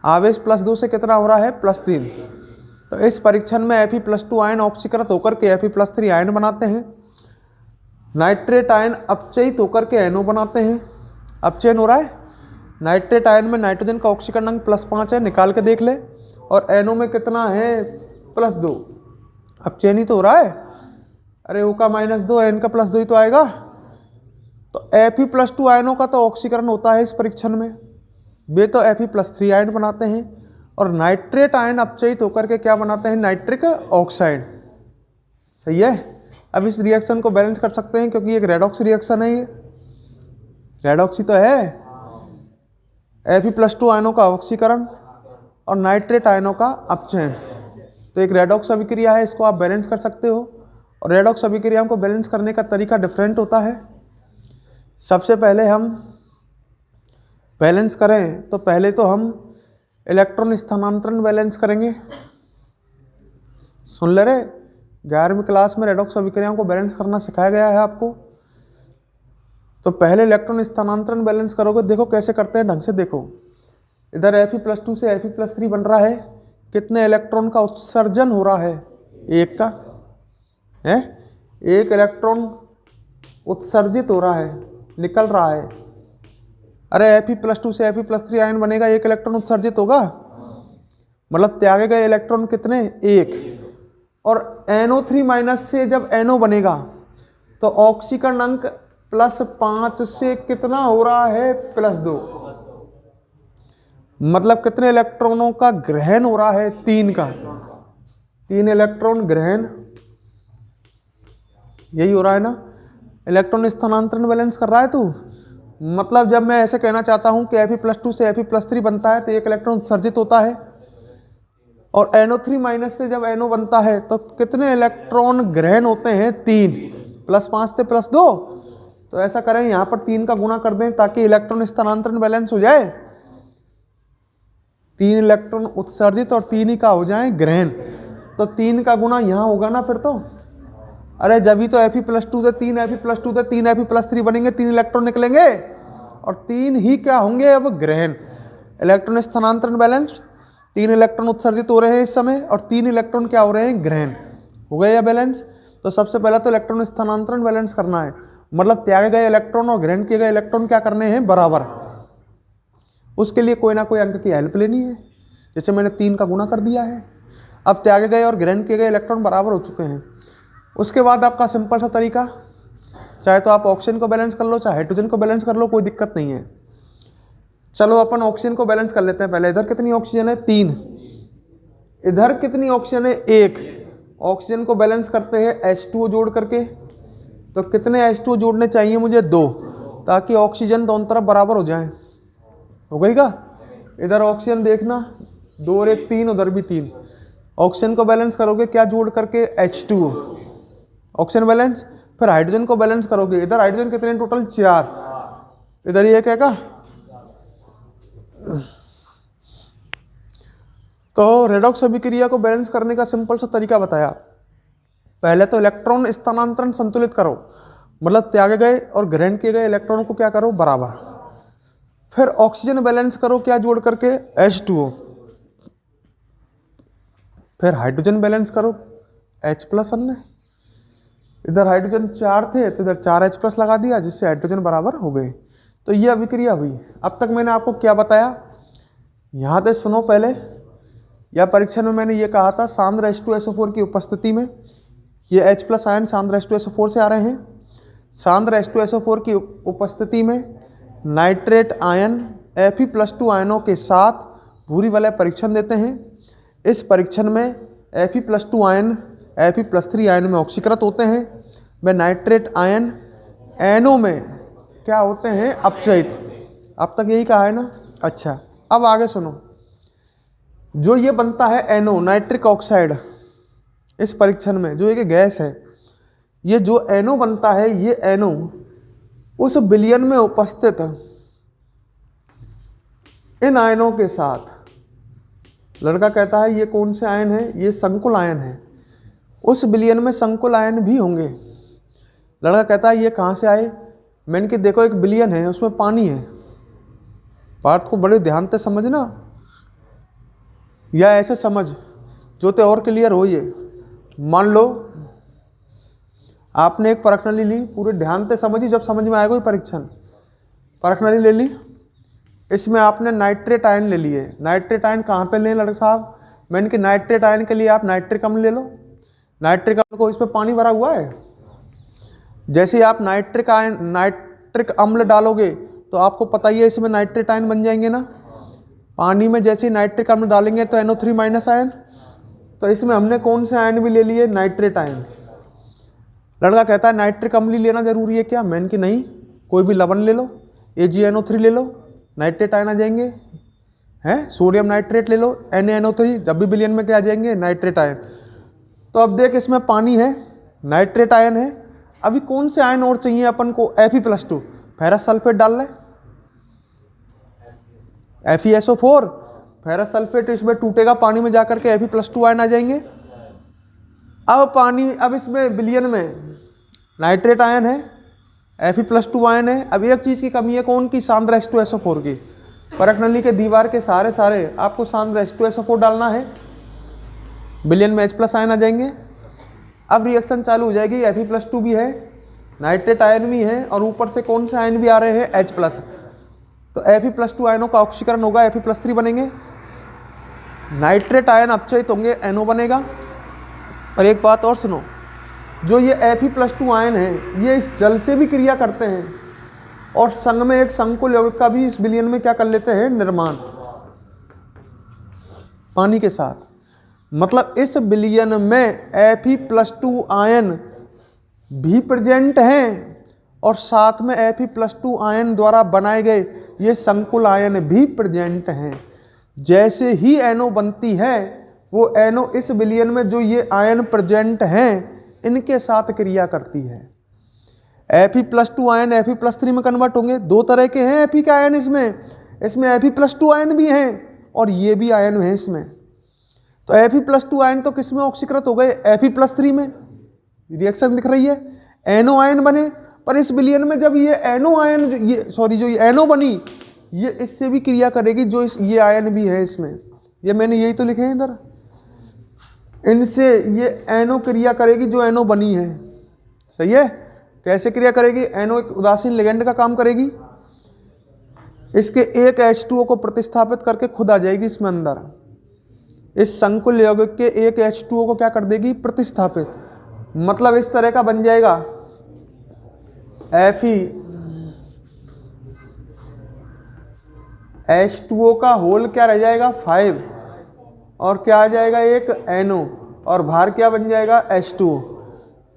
आवेश +2 से कितना हो रहा है, +3। तो इस परीक्षण में Fe+2 आयन ऑक्सीकृत होकर के Fe+3 आयन बनाते हैं। नाइट्रेट आयन अपचयित होकर के NO बनाते हैं। अपचयन हो रहा है, नाइट्रेट आयन में नाइट्रोजन का ऑक्सीकरण अंक +5 है, निकाल के देख ले, और NO में कितना है, +2। अपचयन ही तो हो रहा है। अरे O का -2 N का +2 ही तो आएगा। तो Fe+2 आयनों का तो ऑक्सीकरण होता है इस परीक्षण में, वे तो Fe+3 आयन बनाते हैं और नाइट्रेट आयन अपचयित होकर के क्या बनाते हैं, नाइट्रिक ऑक्साइड। सही है। अब इस रिएक्शन को बैलेंस कर सकते हैं क्योंकि एक रेडॉक्स रिएक्शन है, ये रेडॉक्स ही तो है। Fe+2 आयनों का ऑक्सीकरण और नाइट्रेट आयनों का अपचयन, तो एक रेडॉक्स अभिक्रिया है, इसको आप बैलेंस कर सकते हो। और रेडॉक्स अभिक्रियाओं को बैलेंस करने का तरीका डिफरेंट होता है। सबसे पहले हम बैलेंस करें तो पहले तो हम इलेक्ट्रॉन स्थानांतरण बैलेंस करेंगे। सुन ले रहे, 11वीं क्लास में रेडॉक्स अभिक्रियाओं को बैलेंस करना सिखाया गया है आपको। तो पहले इलेक्ट्रॉन स्थानांतरण बैलेंस करोगे, देखो कैसे करते हैं ढंग से देखो। इधर Fe+2 से Fe+3 बन रहा है, कितने इलेक्ट्रॉन का उत्सर्जन हो रहा है, एक का है, एक इलेक्ट्रॉन उत्सर्जित हो रहा है, निकल रहा है। अरे Fe+2 से Fe+3 आयन बनेगा, एक इलेक्ट्रॉन उत्सर्जित होगा, मतलब त्यागे गए इलेक्ट्रॉन कितने, एक। और NO3- से जब NO बनेगा तो ऑक्सीकरण अंक +5 से कितना हो रहा है, +2, मतलब कितने इलेक्ट्रॉनों का ग्रहण हो रहा है, 3 का, 3 इलेक्ट्रॉन ग्रहण, यही हो रहा है ना। इलेक्ट्रॉन स्थानांतरण बैलेंस कर रहा है तू, मतलब जब मैं ऐसे कहना चाहता हूं कि Fe+2 से Fe+3 बनता है तो एक इलेक्ट्रॉन उत्सर्जित होता है, और NO3- से जब NO बनता है तो कितने इलेक्ट्रॉन ग्रहण होते हैं, 3, +5 से +2। तो ऐसा करें, यहां पर 3 का गुणा कर दें ताकि इलेक्ट्रॉन स्थानांतरण बैलेंस हो जाए। 3 इलेक्ट्रॉन उत्सर्जित और 3 ही का हो जाए ग्रहण, तो 3 का गुणा यहां होगा ना फिर तो। अरे जब ही तो Fe+2 से 3 Fe+2 से 3 Fe+3 बनेंगे, 3 इलेक्ट्रॉन निकलेंगे और 3 ही क्या होंगे अब, ग्रहण। इलेक्ट्रॉन स्थानांतरण बैलेंस, 3 इलेक्ट्रॉन उत्सर्जित हो रहे हैं इस समय और 3 इलेक्ट्रॉन क्या हो रहे हैं, ग्रहण। हो गया बैलेंस। तो सबसे पहला तो इलेक्ट्रॉन स्थानांतरण बैलेंस करना है, मतलब त्यागे गए इलेक्ट्रॉन और ग्रहण किए गए इलेक्ट्रॉन क्या करने हैं, बराबर। उसके लिए कोई ना कोई अंक की हेल्प लेनी है, जैसे मैंने 3 का गुणा कर दिया है। अब त्यागे गए और ग्रहण किए गए इलेक्ट्रॉन बराबर हो चुके हैं। उसके बाद आपका सिंपल सा तरीका, चाहे तो आप ऑक्सीजन को बैलेंस कर लो, चाहे हाइड्रोजन को बैलेंस कर लो, कोई दिक्कत नहीं है। चलो अपन ऑक्सीजन को बैलेंस कर लेते हैं पहले। इधर कितनी ऑक्सीजन है, 3, इधर कितनी ऑक्सीजन है, 1। ऑक्सीजन को बैलेंस करते हैं H2O जोड़ करके, तो कितने H2O जोड़ने चाहिए मुझे, 2, ताकि ऑक्सीजन दोनों तरफ बराबर हो जाए। हो गई का। इधर ऑक्सीजन देखना, 2 और 1 3, उधर भी 3। ऑक्सीजन को बैलेंस करोगे क्या जोड़ करके, H2O, ऑक्सीजन बैलेंस। फिर हाइड्रोजन को बैलेंस करोगे, इधर हाइड्रोजन कितने टोटल, 4, इधर ये क्या का। तो रेडॉक्स अभिक्रिया को बैलेंस करने का सिंपल सा तरीका बताया। पहले तो इलेक्ट्रॉन स्थानांतरण संतुलित करो, मतलब त्यागे गए और ग्रहण किए गए इलेक्ट्रॉनों को क्या करो, बराबर। फिर ऑक्सीजन बैलेंस करो क्या जोड़ करके, H2O। फिर हाइड्रोजन बैलेंस करो, H+ अन्य। इधर हाइड्रोजन 4 थे तो इधर 4H+ लगा दिया, जिससे हाइड्रोजन बराबर हो गए। तो ये अभिक्रिया हुई। अब तक मैंने आपको क्या बताया, यहाँ से सुनो पहले। या परीक्षण में मैंने ये कहा था, सांद्र H2SO4 की उपस्थिति में ये H+ आयन सांद्र H2SO4 से आ रहे हैं। सांद्र H2SO4 की उपस्थिति में नाइट्रेट आयन Fe+2 आयनों के साथ भूरी वलय परीक्षण देते हैं। इस परीक्षण में Fe+2 आयन Fe+3 आयन में ऑक्सीकृत होते हैं, व नाइट्रेट आयन NO में क्या होते हैं, अपचयित। अब तक यही कहा है ना। अच्छा, अब आगे सुनो। जो ये बनता है NO, नाइट्रिक ऑक्साइड, इस परीक्षण में जो एक गैस है, ये जो NO बनता है, ये NO उस विलयन में उपस्थित इन आयनों के साथ, लड़का कहता है ये कौन से आयन है, ये संकुल आयन है, उस विलयन में संकुल आयन भी होंगे। लड़का कहता है ये कहाँ से आए, मैंने कि देखो एक विलयन है, उसमें पानी है। बात को बड़े ध्यान से समझना, या ऐसे समझ जो ते और क्लियर हो। ये मान लो आपने एक परखनली ली, पूरे ध्यान से समझी, जब समझ में आएगा ये परीक्षण। परखनली ले ली, इसमें आपने नाइट्रेट आयन ले लिए। नाइट्रेट आयन कहाँ पे लें लड़का साहब, मैंने कि नाइट्रेट आयन के लिए आप नाइट्रिक अम्ल ले लो। नाइट्रिक अम्ल को, इसमें पानी भरा हुआ है, जैसे आप नाइट्रिक आयन नाइट्रिक अम्ल डालोगे तो आपको पता ही है इसमें नाइट्रेट आयन बन जाएंगे ना। पानी में जैसे ही नाइट्रिक अम्ल डालेंगे तो NO3 माइनस आयन, तो इसमें हमने कौन से आयन भी ले लिए, नाइट्रेट आयन। लड़का कहता है नाइट्रिक अम्ल ही लेना जरूरी है क्या, मैंने कि नहीं, कोई भी लवण ले लो, AgNO3 ले लो, नाइट्रेट आयन आ जाएंगे, हैं, सोडियम नाइट्रेट ले लो, NaNO3, जब भी विलयन में क्या आ जाएंगे, नाइट्रेट आयन। तो अब देख इसमें पानी है, नाइट्रेट आयन है, अभी कौन से आयन और चाहिए अपन को, Fe+2, फेरस सल्फेट डाल लें, FeSO4, फेरस सल्फेट इसमें टूटेगा पानी में जाकर के Fe+2 आयन आ जाएंगे। अब इसमें विलयन में नाइट्रेट आयन है, Fe+2 आयन है। अब एक चीज की कमी है, कौन की, सांद्र H2SO4 की। परख नली के दीवार के सारे आपको सांद्र H2SO4 डालना है, विलयन में H+ आयन आ जाएंगे। अब रिएक्शन चालू हो जाएगी, Fe+2 भी है, नाइट्रेट आयन भी है, और ऊपर से कौन से आयन भी आ रहे हैं, H+। तो Fe+2 आयनों का ऑक्सीकरण होगा, Fe+3 बनेंगे, नाइट्रेट आयन अपचयित होंगे, NO बनेगा। और एक बात और सुनो, जो ये Fe+2 आयन है ये इस जल से भी क्रिया करते हैं और संग में एक संकुल यौगिक का भी इस विलयन में क्या कर लेते हैं, निर्माण, पानी के साथ। मतलब इस विलयन में Fe+2 आयन भी प्रेजेंट हैं और साथ में Fe+2 आयन द्वारा बनाए गए ये संकुल आयन भी प्रेजेंट हैं। जैसे ही NO बनती है वो NO इस विलयन में जो ये आयन प्रेजेंट हैं इनके साथ क्रिया करती है। Fe+2 आयन Fe+3 में कन्वर्ट होंगे। दो तरह के हैं Fe के आयन, इसमें Fe+2 आयन भी हैं और ये भी आयन है इसमें। तो Fe+2 आयन तो किस में ऑक्सीकृत हो गए, Fe+3 में। रिएक्शन दिख रही है, NO आयन बने, पर इस विलयन में जब ये NO आयन जो ये NO बनी ये इससे भी क्रिया करेगी, जो ये आयन भी है इसमें, ये मैंने यही तो लिखे हैं इधर, इनसे ये NO क्रिया करेगी जो NO बनी है। सही है, कैसे क्रिया करेगी, NO एक उदासीन लिगेंड का काम करेगी, इसके एक H2O को प्रतिस्थापित करके खुद आ जाएगी इसमें अंदर, इस संकुल यौगिक के एक H2O को क्या कर देगी, प्रतिस्थापित। मतलब इस तरह का बन जाएगा H2O का होल क्या रह जाएगा 5 और क्या आ जाएगा एक NO और भार क्या बन जाएगा H2O।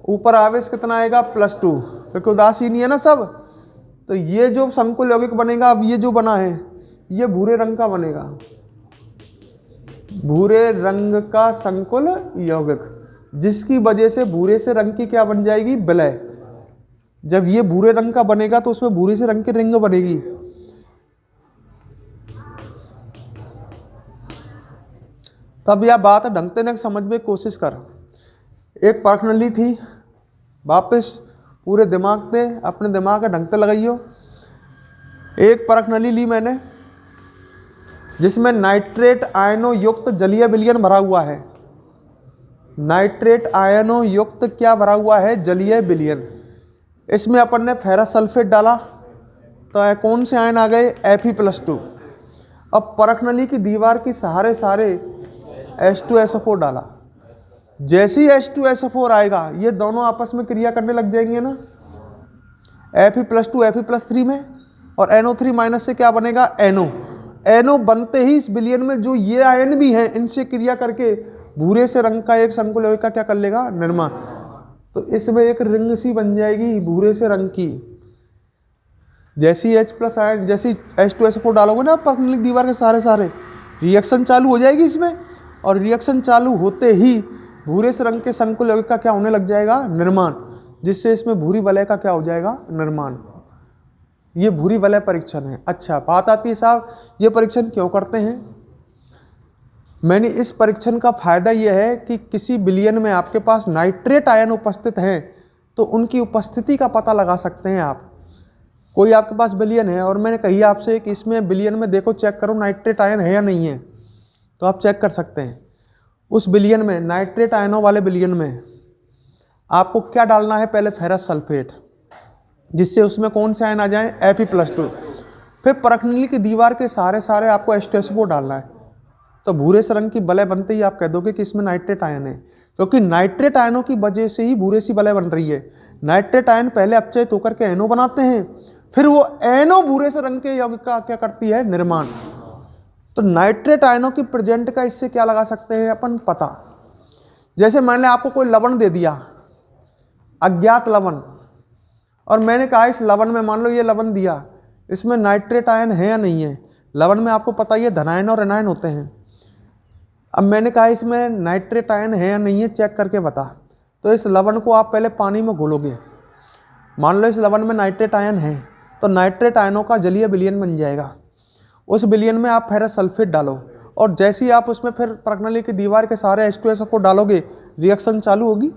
ऊपर आवेश कितना आएगा +2, क्योंकि उदासीन ही है ना सब। तो ये जो संकुल यौगिक बनेगा, अब ये जो बना है ये भूरे रंग का बनेगा, भूरे रंग का संकुल यौगिक, जिसकी वजह से भूरे से रंग की क्या बन जाएगी, विलय। जब ये भूरे रंग का बनेगा तो उसमें भूरे से रंग की रिंग बनेगी। तब यह बात ढंग से समझने की कोशिश कर। एक परख नली थी, वापस पूरे दिमाग पे अपने दिमाग का ढंग से लगाइयो। एक परख नली ली मैंने जिसमें नाइट्रेट आयनों युक्त जलीय विलयन भरा हुआ है। नाइट्रेट आयनों युक्त क्या भरा हुआ है, जलीय विलयन। इसमें अपन ने फेरस सल्फेट डाला तो कौन से आयन आ गए, Fe+2। अब परख नली की दीवार की सारे H2SO4 डाला। जैसे ही H2SO4 आएगा ये दोनों आपस में क्रिया करने लग जाएंगे ना, Fe+2 Fe+3 में, और NO3 माइनस से क्या बनेगा, NO बनते ही इस विलयन में जो ये आयन भी हैं इनसे क्रिया करके भूरे से रंग का एक संकुल यौगिक का क्या कर लेगा, निर्माण। तो इसमें एक रिंग सी बन जाएगी भूरे से रंग की। जैसे ही H+ आयन, जैसे H2SO4 डालोगे ना परख नली दीवार के सारे रिएक्शन चालू हो जाएगी इसमें, और रिएक्शन चालू होते ही भूरे से रंग के संकुल यौगिक का क्या होने लग जाएगा, निर्माण, जिससे इसमें भूरी वलय का क्या हो जाएगा, निर्माण। ये भूरी वलय परीक्षण है। अच्छा बात आती है साहब, ये परीक्षण क्यों करते हैं। मैंने इस परीक्षण का फायदा यह है कि किसी विलयन में आपके पास नाइट्रेट आयन उपस्थित हैं तो उनकी उपस्थिति का पता लगा सकते हैं आप। कोई आपके पास विलयन है और मैंने कही आपसे कि इसमें विलयन में देखो चेक करो नाइट्रेट आयन है या नहीं है, तो आप चेक कर सकते हैं। उस विलयन में, नाइट्रेट आयनों वाले विलयन में आपको क्या डालना है, पहले फेरस सल्फेट, जिससे उसमें कौन से आयन आ जाएं, Fe+2। फिर परख नली की दीवार के सारे आपको H2SO4 डालना है। तो भूरे से रंग की वलय बनते ही आप कह दोगे कि इसमें नाइट्रेट आयन है, क्योंकि नाइट्रेट आयनों की वजह से ही भूरे सी वलय बन रही है। नाइट्रेट आयन पहले अपचयित होकर के NO बनाते हैं, फिर वो एनो भूरे से रंग के यौगिक का क्या करती है, निर्माण। तो नाइट्रेट आयनों की प्रेजेंट का इससे क्या लगा सकते हैं अपन, पता। जैसे मैंने आपको कोई लवण दे दिया, अज्ञात लवण, और मैंने कहा इस लवण में, मान लो ये लवण दिया, इसमें नाइट्रेट आयन है या नहीं है। लवण में आपको पता ही है धनायन और ऋणायन होते हैं। अब मैंने कहा इसमें नाइट्रेट आयन है या नहीं है, चेक करके बता। तो इस लवण को आप पहले पानी में घोलोगे, मान लो इस लवण में नाइट्रेट आयन है, तो नाइट्रेट आयनों का जलीय विलयन बन जाएगा। उस विलयन में आप फेरस सल्फेट डालो, और जैसे ही आप उसमें फिर प्रणाली की दीवार के सारे H2SO को डालोगे, रिएक्शन चालू होगी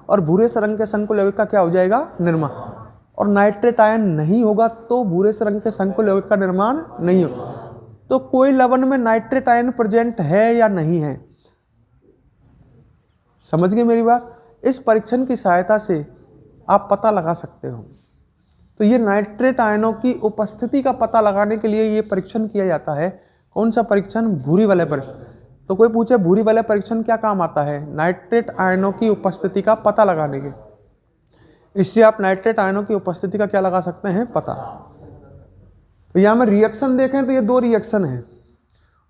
और भूरे से रंग के संकुल यौगिक का क्या हो जाएगा, निर्माण। और नाइट्रेट आयन नहीं होगा तो भूरे से रंग के संकुल यौगिक का निर्माण नहीं होगा। तो कोई लवण में नाइट्रेट आयन प्रेजेंट है या नहीं है, समझ गए मेरी बात। इस परीक्षण की सहायता से आप पता लगा सकते हो। तो ये नाइट्रेट आयनों की उपस्थिति का पता लगाने के लिए ये परीक्षण किया जाता है। कौन सा परीक्षण, भूरी वलय परीक्षण। तो कोई पूछे भूरी वलय परीक्षण क्या काम आता है, नाइट्रेट आयनों की उपस्थिति का पता लगाने के। इससे आप नाइट्रेट आयनों की उपस्थिति का क्या लगा सकते हैं, पता। तो यहाँ में रिएक्शन देखें तो ये दो रिएक्शन है।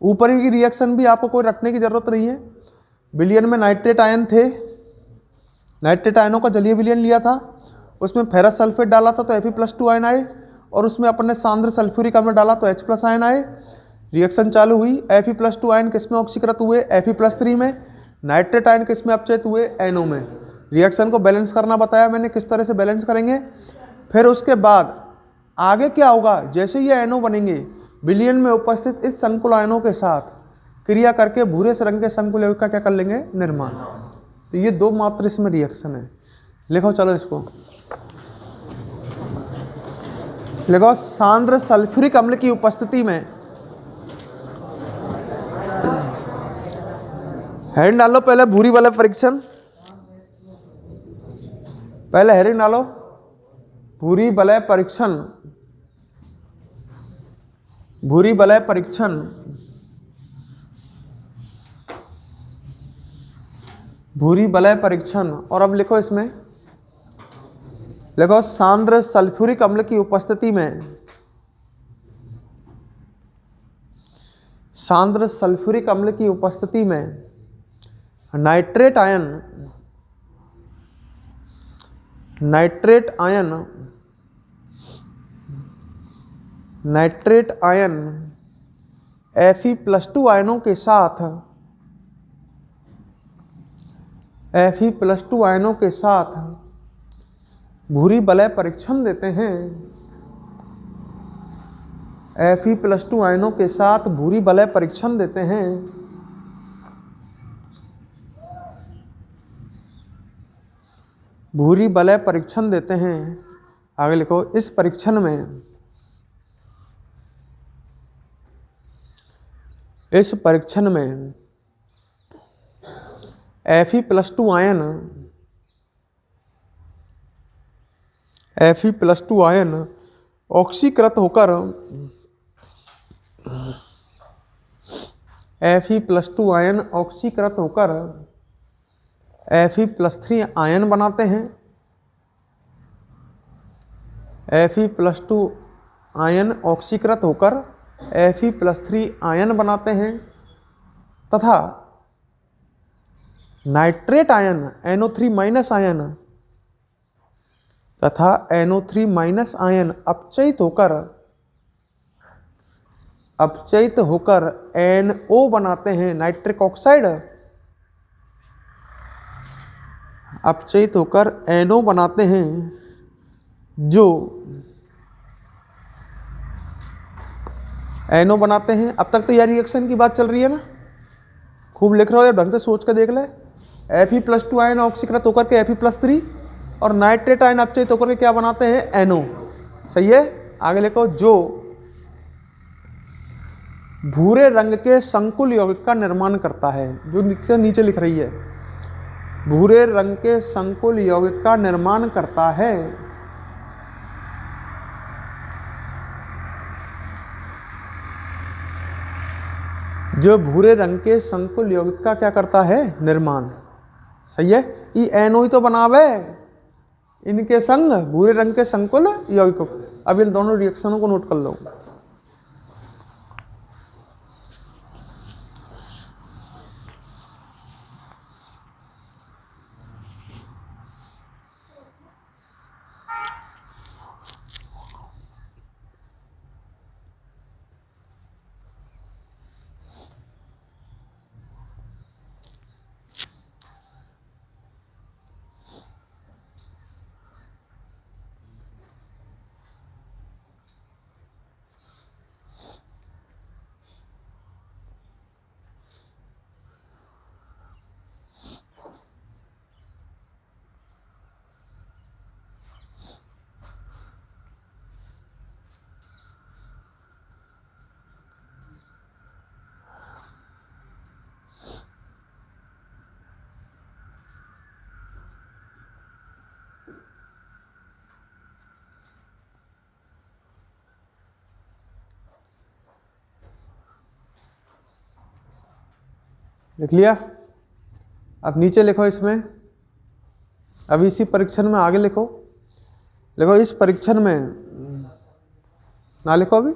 ऊपर की रिएक्शन भी आपको कोई रखने की जरूरत नहीं है। विलयन में नाइट्रेट आयन थे, नाइट्रेट आयनों का जलीय विलयन लिया था, उसमें फेरस सल्फेट डाला था तो Fe+2 आयन आए, और उसमें अपन ने सांद्र सल्फ्यूरिक अम्ल डाला तो H+ आयन आए। रिएक्शन चालू हुई, Fe+2 आयन किस में ऑक्सीकृत हुए, Fe+3 में। नाइट्रेट आयन किस में अपचयित हुए, NO में। रिएक्शन को बैलेंस करना बताया मैंने, किस तरह से बैलेंस करेंगे। फिर उसके बाद आगे क्या होगा, जैसे ये NO बनेंगे, विलयन में उपस्थित इस संकुल आयनों के साथ क्रिया करके भूरे से रंग के संकुल यौगिक का क्या कर लेंगे, निर्माण। तो ये दो मात्र इसमें रिएक्शन है। लिखो चलो इसको, लिखो सांद्र सल्फ्यूरिक अम्ल की उपस्थिति में, हेडिंग डालो पहले भूरी वलय परीक्षण, पहले हेडिंग डालो भूरी वलय परीक्षण, भूरी वलय परीक्षण, भूरी वलय परीक्षण। और अब लिखो इसमें, लिखो सांद्र सल्फ्यूरिक अम्ल की उपस्थिति में, सांद्र सल्फ्यूरिक अम्ल की उपस्थिति में nitrate ion, nitrate ion, nitrate ion Fe+2 आयनों के साथ, Fe+2 आयनों के साथ भूरी वलय परीक्षण देते हैं। Fe+2 आयनों के साथ भूरी वलय परीक्षण देते हैं। भूरी वलय परीक्षण देते हैं। आगे लिखो, इस परीक्षण में, इस परीक्षण में Fe+2 आयन, Fe+2 आयन ऑक्सीकृत होकर, Fe+2 आयन ऑक्सीकृत होकर Fe+3 आयन बनाते हैं। Fe+2 आयन ऑक्सीकृत होकर Fe+3 आयन बनाते हैं तथा नाइट्रेट आयन NO3- आयन तथा NO3- आयन अपचयित होकर NO बनाते हैं, नाइट्रिक ऑक्साइड। अपचयित होकर NO बनाते हैं, जो NO बनाते हैं। अब तक तो यार रिएक्शन की बात चल रही है ना, खूब लिख रहे हो, ढंग से सोच कर देख ले। Fe+2 आयन ऑक्सीकृत होकर के Fe+3 और नाइट्रेट आयन अपचयित होकर के क्या बनाते हैं, NO। सही है। आगे लिखो, जो भूरे रंग के संकुल यौगिक का निर्माण करता है, जो नीचे लिख रही है, भूरे रंग के संकुल यौगिक का निर्माण करता है। जो भूरे रंग के संकुल यौगिक का क्या करता है, निर्माण। सही है। ई NO ही तो बनावे, इनके संग भूरे रंग के संकुल यौगिकों। अब इन दोनों रिएक्शनों को नोट कर लो। लिख लिया। अब नीचे लिखो इसमें, अभी इसी परीक्षण में आगे लिखो। लिखो इस परीक्षण में ना लिखो अभी,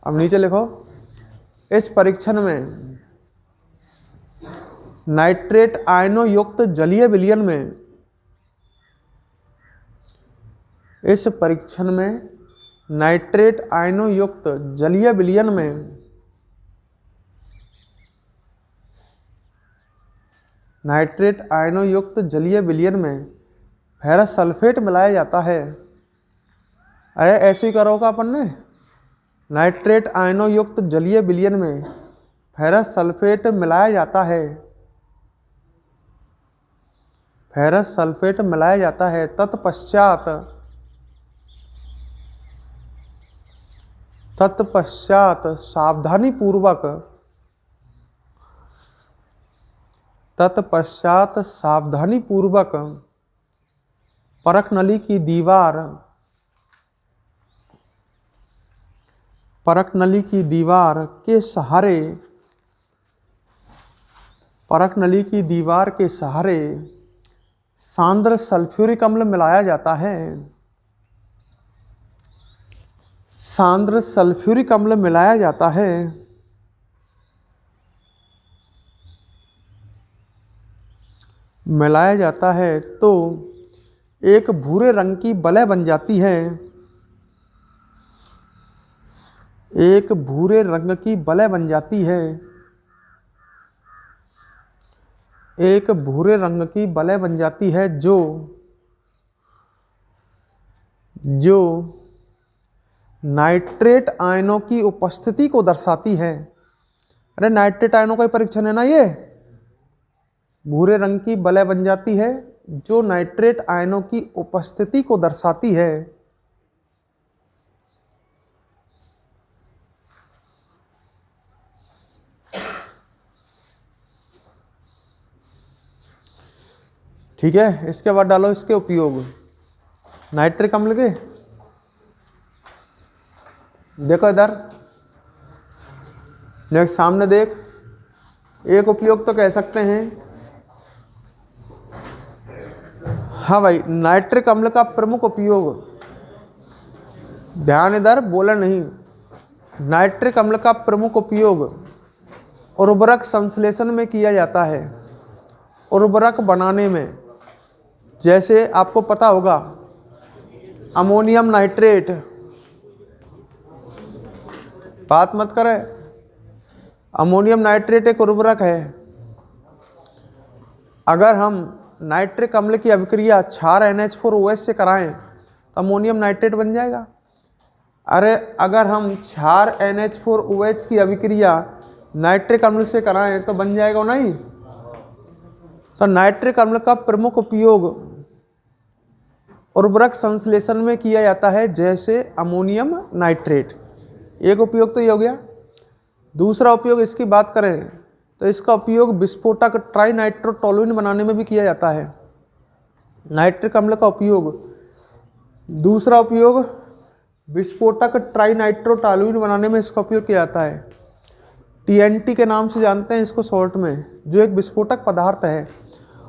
अब नीचे लिखो। इस परीक्षण में नाइट्रेट आयनों युक्त जलीय विलयन में, इस परीक्षण में नाइट्रेट आयनों युक्त जलीय विलयन में नाइट्रेट आयनों युक्त जलीय विलयन में फेरस सल्फेट मिलाया जाता है। अरे ऐसे ही करोगा अपन ने, नाइट्रेट आयनों युक्त जलीय विलयन में फेरस सल्फेट मिलाया जाता है, फेरस सल्फेट मिलाया जाता है। तत्पश्चात सावधानी पूर्वक परख नली की दीवार के सहारे सांद्र सल्फ्यूरिक अम्ल मिलाया जाता है। सांद्र सल्फ्यूरिक अम्ल मिलाया जाता है। तो एक भूरे रंग की बलय बन जाती है। एक भूरे रंग की बलय बन जाती है। एक भूरे रंग की बलय बन जाती है जो नाइट्रेट आयनों की उपस्थिति को दर्शाती है। अरे नाइट्रेट आयनों का ही परीक्षण है ना ये। भूरे रंग की बलय बन जाती है जो नाइट्रेट आयनों की उपस्थिति को दर्शाती है। ठीक है, इसके बाद डालो इसके उपयोग। नाइट्रिक अम्ल के देखो इधर, देख सामने देख। एक उपयोग तो कह सकते हैं, हाँ भाई, नाइट्रिक अम्ल का प्रमुख उपयोग, ध्यान इधर बोला नहीं। नाइट्रिक अम्ल का प्रमुख उपयोग उर्वरक संश्लेषण में किया जाता है। उर्वरक बनाने में, जैसे आपको पता होगा अमोनियम नाइट्रेट, बात मत करे, अमोनियम नाइट्रेट एक उर्वरक है। अगर हम नाइट्रिक अम्ल की अभिक्रिया क्षार NH4OH से कराएं तो अमोनियम नाइट्रेट बन जाएगा। अरे अगर हम क्षार NH4OH की अभिक्रिया नाइट्रिक अम्ल से कराएं तो बन जाएगा नहीं। तो नाइट्रिक अम्ल का प्रमुख उपयोग उर्वरक संश्लेषण में किया जाता है, जैसे अमोनियम नाइट्रेट। एक उपयोग तो ये हो गया। दूसरा उपयोग इसकी बात करें तो इसका उपयोग विस्फोटक ट्राइनाइट्रोटोलुइन बनाने में भी किया जाता है। नाइट्रिक अम्ल का उपयोग, दूसरा उपयोग विस्फोटक ट्राइनाइट्रोटोलुइन बनाने में इसका उपयोग किया जाता है। TNT के नाम से जानते हैं इसको शॉर्ट में, जो एक विस्फोटक पदार्थ है।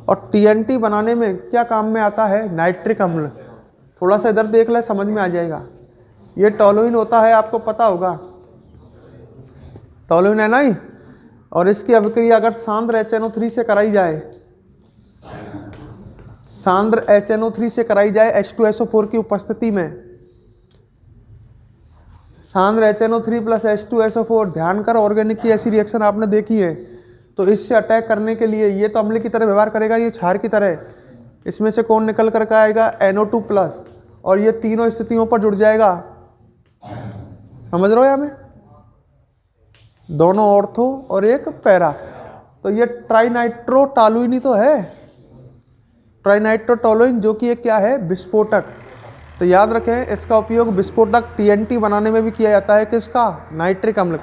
और TNT बनाने में क्या काम में आता है? नाइट्रिक अम्ल। थोड़ा सा इधर देख ले, समझ में आ जाएगा। ये टोलुइन होता है, आपको पता होगा, टोलुइन है नहीं। और इसकी अभिक्रिया अगर सांद्र HNO3 से कराई जाए, सांद्र HNO3 से कराई जाए H2SO4 की उपस्थिति में, सांद्र HNO3 प्लस H2SO4, ध्यान कर ऑर्गेनिक की ऐसी रिएक्शन आपने देखी है। तो इससे अटैक करने के लिए ये तो अम्ल की तरह व्यवहार करेगा, ये क्षार की तरह। इसमें से कौन निकल करके आएगा? NO2 प्लस, और ये तीनों स्थितियों पर जुड़ जाएगा। समझ रहे हो या मैं? दोनों ऑर्थो और एक पैरा। तो ये ट्राइनाइट्रोटोलुइन ही तो है, ट्राइनाइट्रोटोलुइन, जो कि एक क्या है? विस्फोटक। तो याद रखें, इसका उपयोग विस्फोटक TNT बनाने में भी किया जाता है। किसका? नाइट्रिक अम्ल।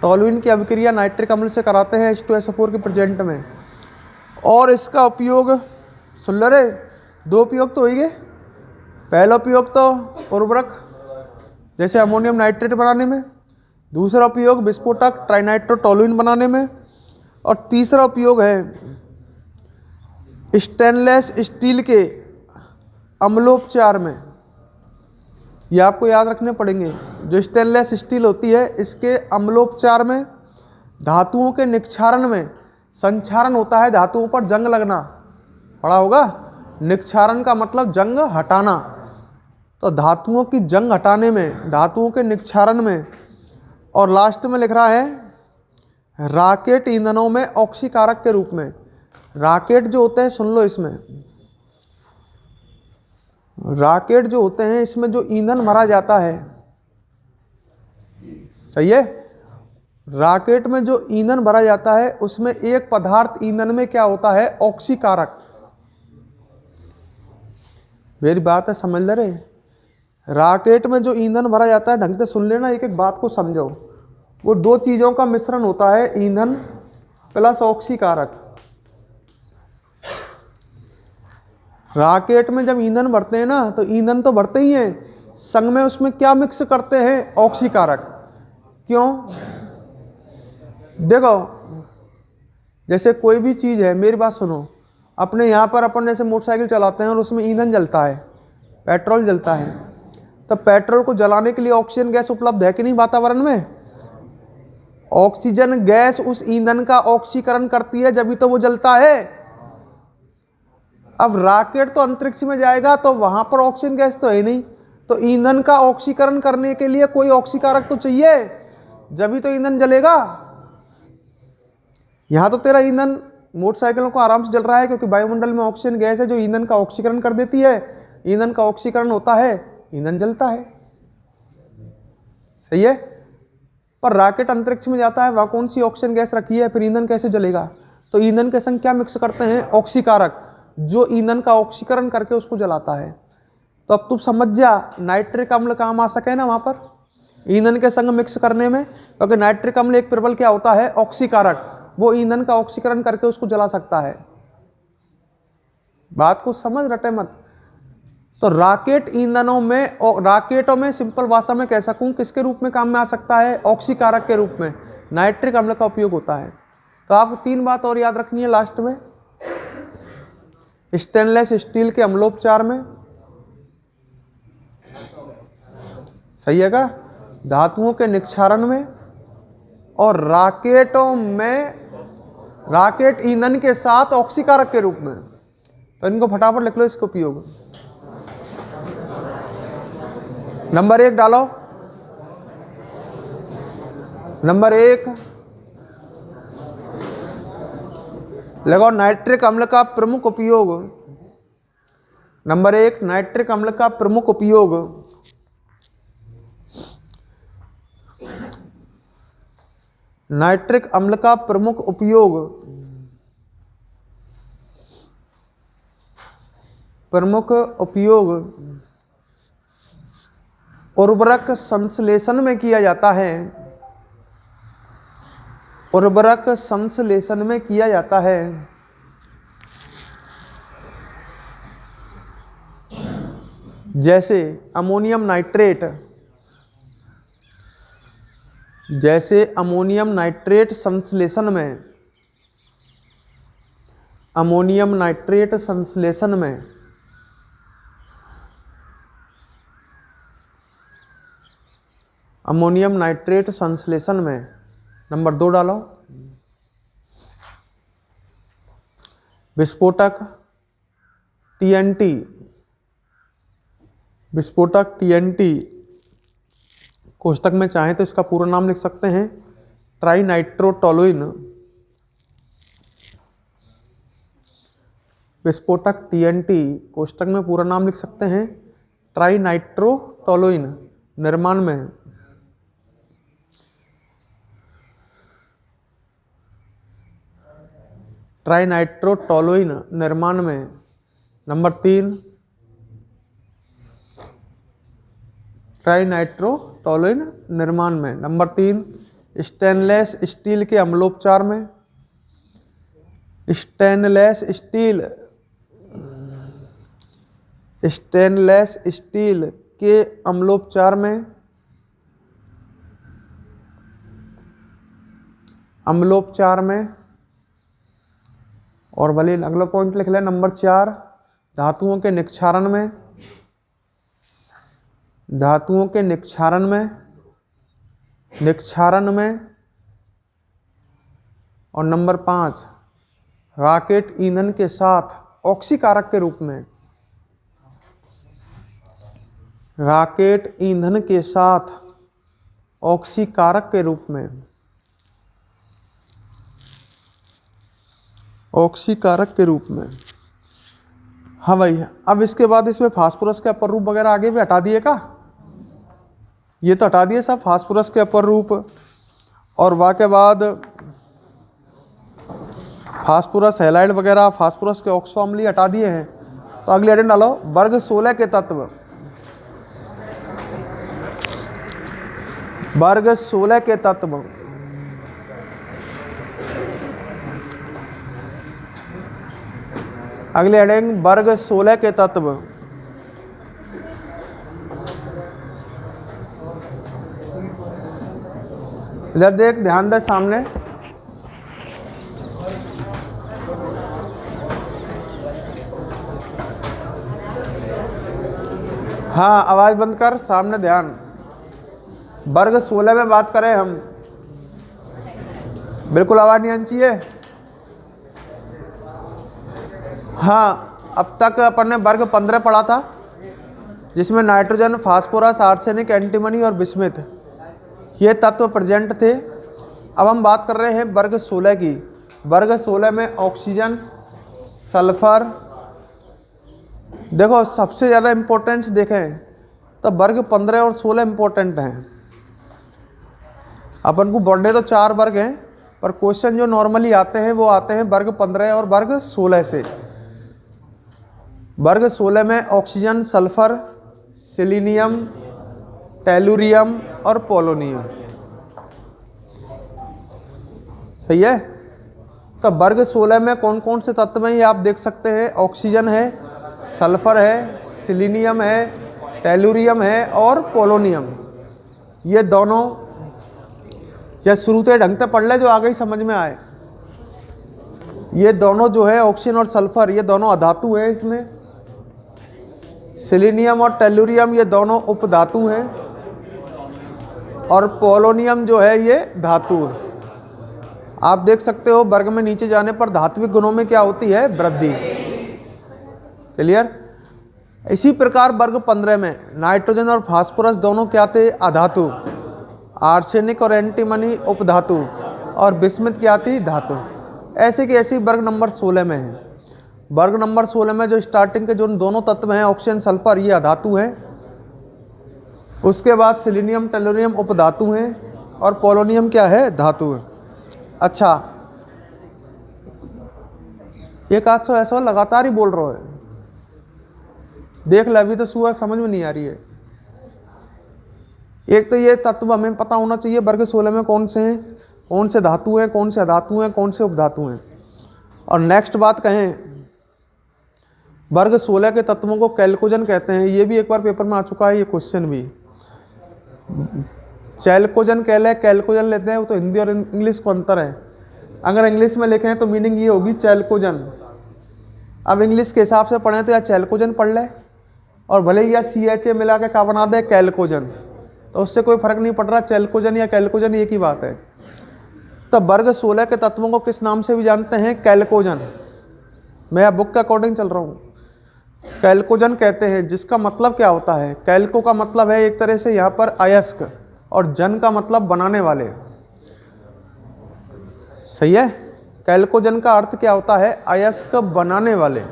टोलुइन की अभिक्रिया नाइट्रिक अम्ल से कराते हैं H2SO4 के प्रेजेंट में। और इसका उपयोग सुन लो रे, दो उपयोग तो हो ही गए। पहला उपयोग तो उर्वरक जैसे अमोनियम नाइट्रेट बनाने में, दूसरा उपयोग विस्फोटक ट्राइनाइट्रोटोलुइन बनाने में, और तीसरा उपयोग है स्टेनलेस स्टील के अम्लोपचार में। ये आपको याद रखने पड़ेंगे। जो स्टेनलेस स्टील होती है, इसके अम्लोपचार में, धातुओं के निक्षारण में, संक्षारण होता है धातुओं पर जंग लगना, पढ़ा होगा। निक्षारण का मतलब जंग हटाना। तो धातुओं की जंग हटाने में, धातुओं के निक्षारण में, और लास्ट में लिख रहा है राकेट ईंधनों में ऑक्सीकारक के रूप में। राकेट जो होते हैं, सुन लो, इसमें राकेट जो होते हैं, इसमें जो ईंधन भरा जाता है, सही है, राकेट में जो ईंधन भरा जाता है उसमें एक पदार्थ ईंधन में क्या होता है? ऑक्सीकारक। मेरी बात है, समझ ले रहे? राकेट में जो ईंधन भरा जाता है, ढंग से सुन लेना, एक एक बात को समझो। वो दो चीजों का मिश्रण होता है, ईंधन प्लस ऑक्सीकारक। राकेट में जब ईंधन भरते हैं ना, तो ईंधन तो भरते ही हैं, संग में उसमें क्या मिक्स करते हैं? ऑक्सीकारक। क्यों? देखो, जैसे कोई भी चीज है, मेरी बात सुनो, अपने यहाँ पर अपन जैसे मोटरसाइकिल चलाते हैं और उसमें ईंधन जलता है, पेट्रोल जलता है, तो पेट्रोल को जलाने के लिए ऑक्सीजन गैस उपलब्ध है कि नहीं वातावरण में? ऑक्सीजन गैस उस ईंधन का ऑक्सीकरण करती है, जब भी तो वो जलता है। अब रॉकेट तो अंतरिक्ष में जाएगा, तो वहां पर ऑक्सीजन गैस तो है नहीं, तो ईंधन का ऑक्सीकरण करने के लिए कोई ऑक्सीकारक तो चाहिए, जब भी तो ईंधन जलेगा। यहां तो तेरा ईंधन मोटरसाइकिलों को आराम से जल रहा है, क्योंकि वायुमंडल में ऑक्सीजन गैस है जो ईंधन का ऑक्सीकरण कर देती है। ईंधन का ऑक्सीकरण होता है, ईंधन जलता है, सही है। पर रॉकेट अंतरिक्ष में जाता है, वहां कौन सी ऑक्सीजन गैस रखी है, फिर ईंधन कैसे जलेगा? तो ईंधन के संग क्या मिक्स करते हैं? ऑक्सीकारक, जो ईंधन का ऑक्सीकरण करके उसको जलाता है। तो अब तू समझ जा, नाइट्रिक अम्ल काम आ सके ना वहां पर ईंधन के संग मिक्स करने में, क्योंकि नाइट्रिक अम्ल एक प्रबल क्या होता है? ऑक्सीकारक। वो ईंधन का ऑक्सीकरण करके उसको जला सकता है। बात को समझ, रटे मत। तो रॉकेट ईंधनों में, रॉकेटों में सिंपल भाषा में कह सकूं किसके रूप में काम में आ सकता है? ऑक्सीकारक के रूप में नाइट्रिक अम्ल का उपयोग होता है। तो आपको तीन बात और याद रखनी है लास्ट में। स्टेनलेस स्टील के अम्लोपचार में, सही है का, धातुओं के निक्षारण में, और रॉकेटों में रॉकेट ईंधन के साथ ऑक्सीकारक के रूप में। तो इनको फटाफट लिख लो, इसका उपयोग। नंबर 1 डालो। नंबर 1 लगाओ, नाइट्रिक अम्ल का प्रमुख उपयोग। नंबर 1 नाइट्रिक अम्ल का प्रमुख उपयोग। नाइट्रिक अम्ल का प्रमुख उपयोग, प्रमुख उपयोग उर्वरक संश्लेषण में किया जाता है। उर्वरक संश्लेषण में किया जाता है। जैसे अमोनियम नाइट्रेट, जैसे अमोनियम नाइट्रेट संश्लेषण में, अमोनियम नाइट्रेट संश्लेषण में अमोनियम नाइट्रेट संश्लेषण में नंबर 2 डालो, विस्फोटक TNT, विस्फोटक TNT कोष्टक में चाहें तो इसका पूरा नाम लिख सकते हैं ट्राइनाइट्रोटोलुइन। विस्फोटक TNT कोष्टक में पूरा नाम लिख सकते हैं ट्राइनाइट्रोटोलुइन निर्माण में ट्राइनाइट्रोटोलुइन निर्माण में। नंबर 3 ट्राइनाइट्रोटोलुइन निर्माण में। नंबर 3 स्टेनलेस स्टील के अम्लोपचार में, स्टेनलेस स्टील के अम्लोपचार में, अम्लोपचार में। और भले अगला पॉइंट लिख लें नंबर 4 धातुओं के निक्षारण में, धातुओं के निक्षारण में, निक्षारण में। और नंबर 5 रॉकेट ईंधन के साथ ऑक्सीकारक के रूप में, रॉकेट ईंधन के साथ ऑक्सीकारक के रूप में, ऑक्सीकारक के रूप में। हाँ भाई, अब इसके बाद इसमें फास्फोरस के अपर रूप वगैरह आगे भी हटा दिए का, ये तो हटा दिए सब फास्फोरस के अपर रूप। और वहाँ के बाद फास्फोरस हैलाइड वगैरह, फास्फोरस के ऑक्सो अम्लीय हटा दिए हैं। तो अगले हेडिंग डालो वर्ग 16 के तत्व, वर्ग 16 के तत्व। अगले हेडिंग वर्ग 16 के तत्व। इधर देख, ध्यान दे सामने। हाँ, आवाज बंद कर, सामने ध्यान। वर्ग 16 में बात करें हम, बिल्कुल आवाज नहीं आनी चाहिए। हाँ, अब तक अपन ने वर्ग 15 पढ़ा था, जिसमें नाइट्रोजन, फास्फोरस, आर्सेनिक, एंटीमनी और बिस्मिथ ये तत्व प्रेजेंट थे। अब हम बात कर रहे हैं वर्ग 16 की। वर्ग 16 में ऑक्सीजन, सल्फर। देखो सबसे ज़्यादा इम्पोर्टेंस देखें तो वर्ग 15 और 16 इम्पोर्टेंट हैं। अपन को बढ़े तो 4 वर्ग हैं, पर क्वेश्चन जो नॉर्मली आते हैं वो आते हैं वर्ग 15 और वर्ग 16 से। वर्ग 16 में ऑक्सीजन, सल्फर, सिलीनियम, टेलुरियम और पोलोनियम। सही है। तो वर्ग 16 में कौन कौन से तत्व हैं ये आप देख सकते हैं। ऑक्सीजन है, सल्फर है, सिलीनियम है, टेलुरियम है और पोलोनियम। ये दोनों या शुरू से ढंग से पढ़ ले जो आगे ही समझ में आए। ये दोनों जो है ऑक्सीजन और सल्फर, ये दोनों अधातु हैं। इसमें सिलीनियम और टेलुरियम ये दोनों उपधातु हैं, और पोलोनियम जो है ये धातु है। आप देख सकते हो वर्ग में नीचे जाने पर धात्विक गुणों में क्या होती है, वृद्धि। क्लियर। इसी प्रकार वर्ग 15 में नाइट्रोजन और फास्फोरस दोनों क्या थे, अधातु। आर्सेनिक और एंटीमनी उपधातु, और बिस्मिथ क्या थी, धातु। ऐसे की ऐसी वर्ग नंबर 16 में है। वर्ग नंबर 16 में जो स्टार्टिंग के जो दोनों तत्व हैं ऑक्सीजन, सल्फर, ये अधातु हैं। उसके बाद सिलीनियम, टेलुरियम उपधातु हैं, और पोलोनियम क्या है, धातु है। अच्छा, एक आध सौ ऐसा लगातार ही बोल रहा है, देख ले, अभी तो सुबह समझ में नहीं आ रही है। एक तो ये तत्व हमें पता होना चाहिए वर्ग 16 में कौन से हैं, कौन से धातु हैं, कौन से अधातु हैं, कौन से उपधातु हैं। और नेक्स्ट बात कहें, वर्ग 16 के तत्वों को कैल्कोजन कहते हैं। ये भी एक बार पेपर में आ चुका है ये क्वेश्चन भी। चैल्कोजन कह ले, कैल्कोजन लेते हैं, वो तो हिंदी और इंग्लिश को अंतर है। अगर इंग्लिश में लिखे हैं तो मीनिंग ये होगी चैल्कोजन। अब इंग्लिश के हिसाब से पढ़ें तो या चैल्कोजन पढ़ ले और भले ही या CHA मिला के क्या बना दे कैल्कोजन, तो उससे कोई फर्क नहीं पड़ रहा, चैल्कोजन या कैल्कोजन एक ही बात है। तो वर्ग 16 के तत्वों को किस नाम से भी जानते हैं? कैल्कोजन। मैं बुक के अकॉर्डिंग चल रहा हूँ। कैल्कोजन कहते हैं, जिसका मतलब क्या होता है? कैल्को का मतलब है एक तरह से यहाँ पर अयस्क, और जन का मतलब बनाने वाले। सही है। कैल्कोजन का अर्थ क्या होता है? अयस्क बनाने वाले।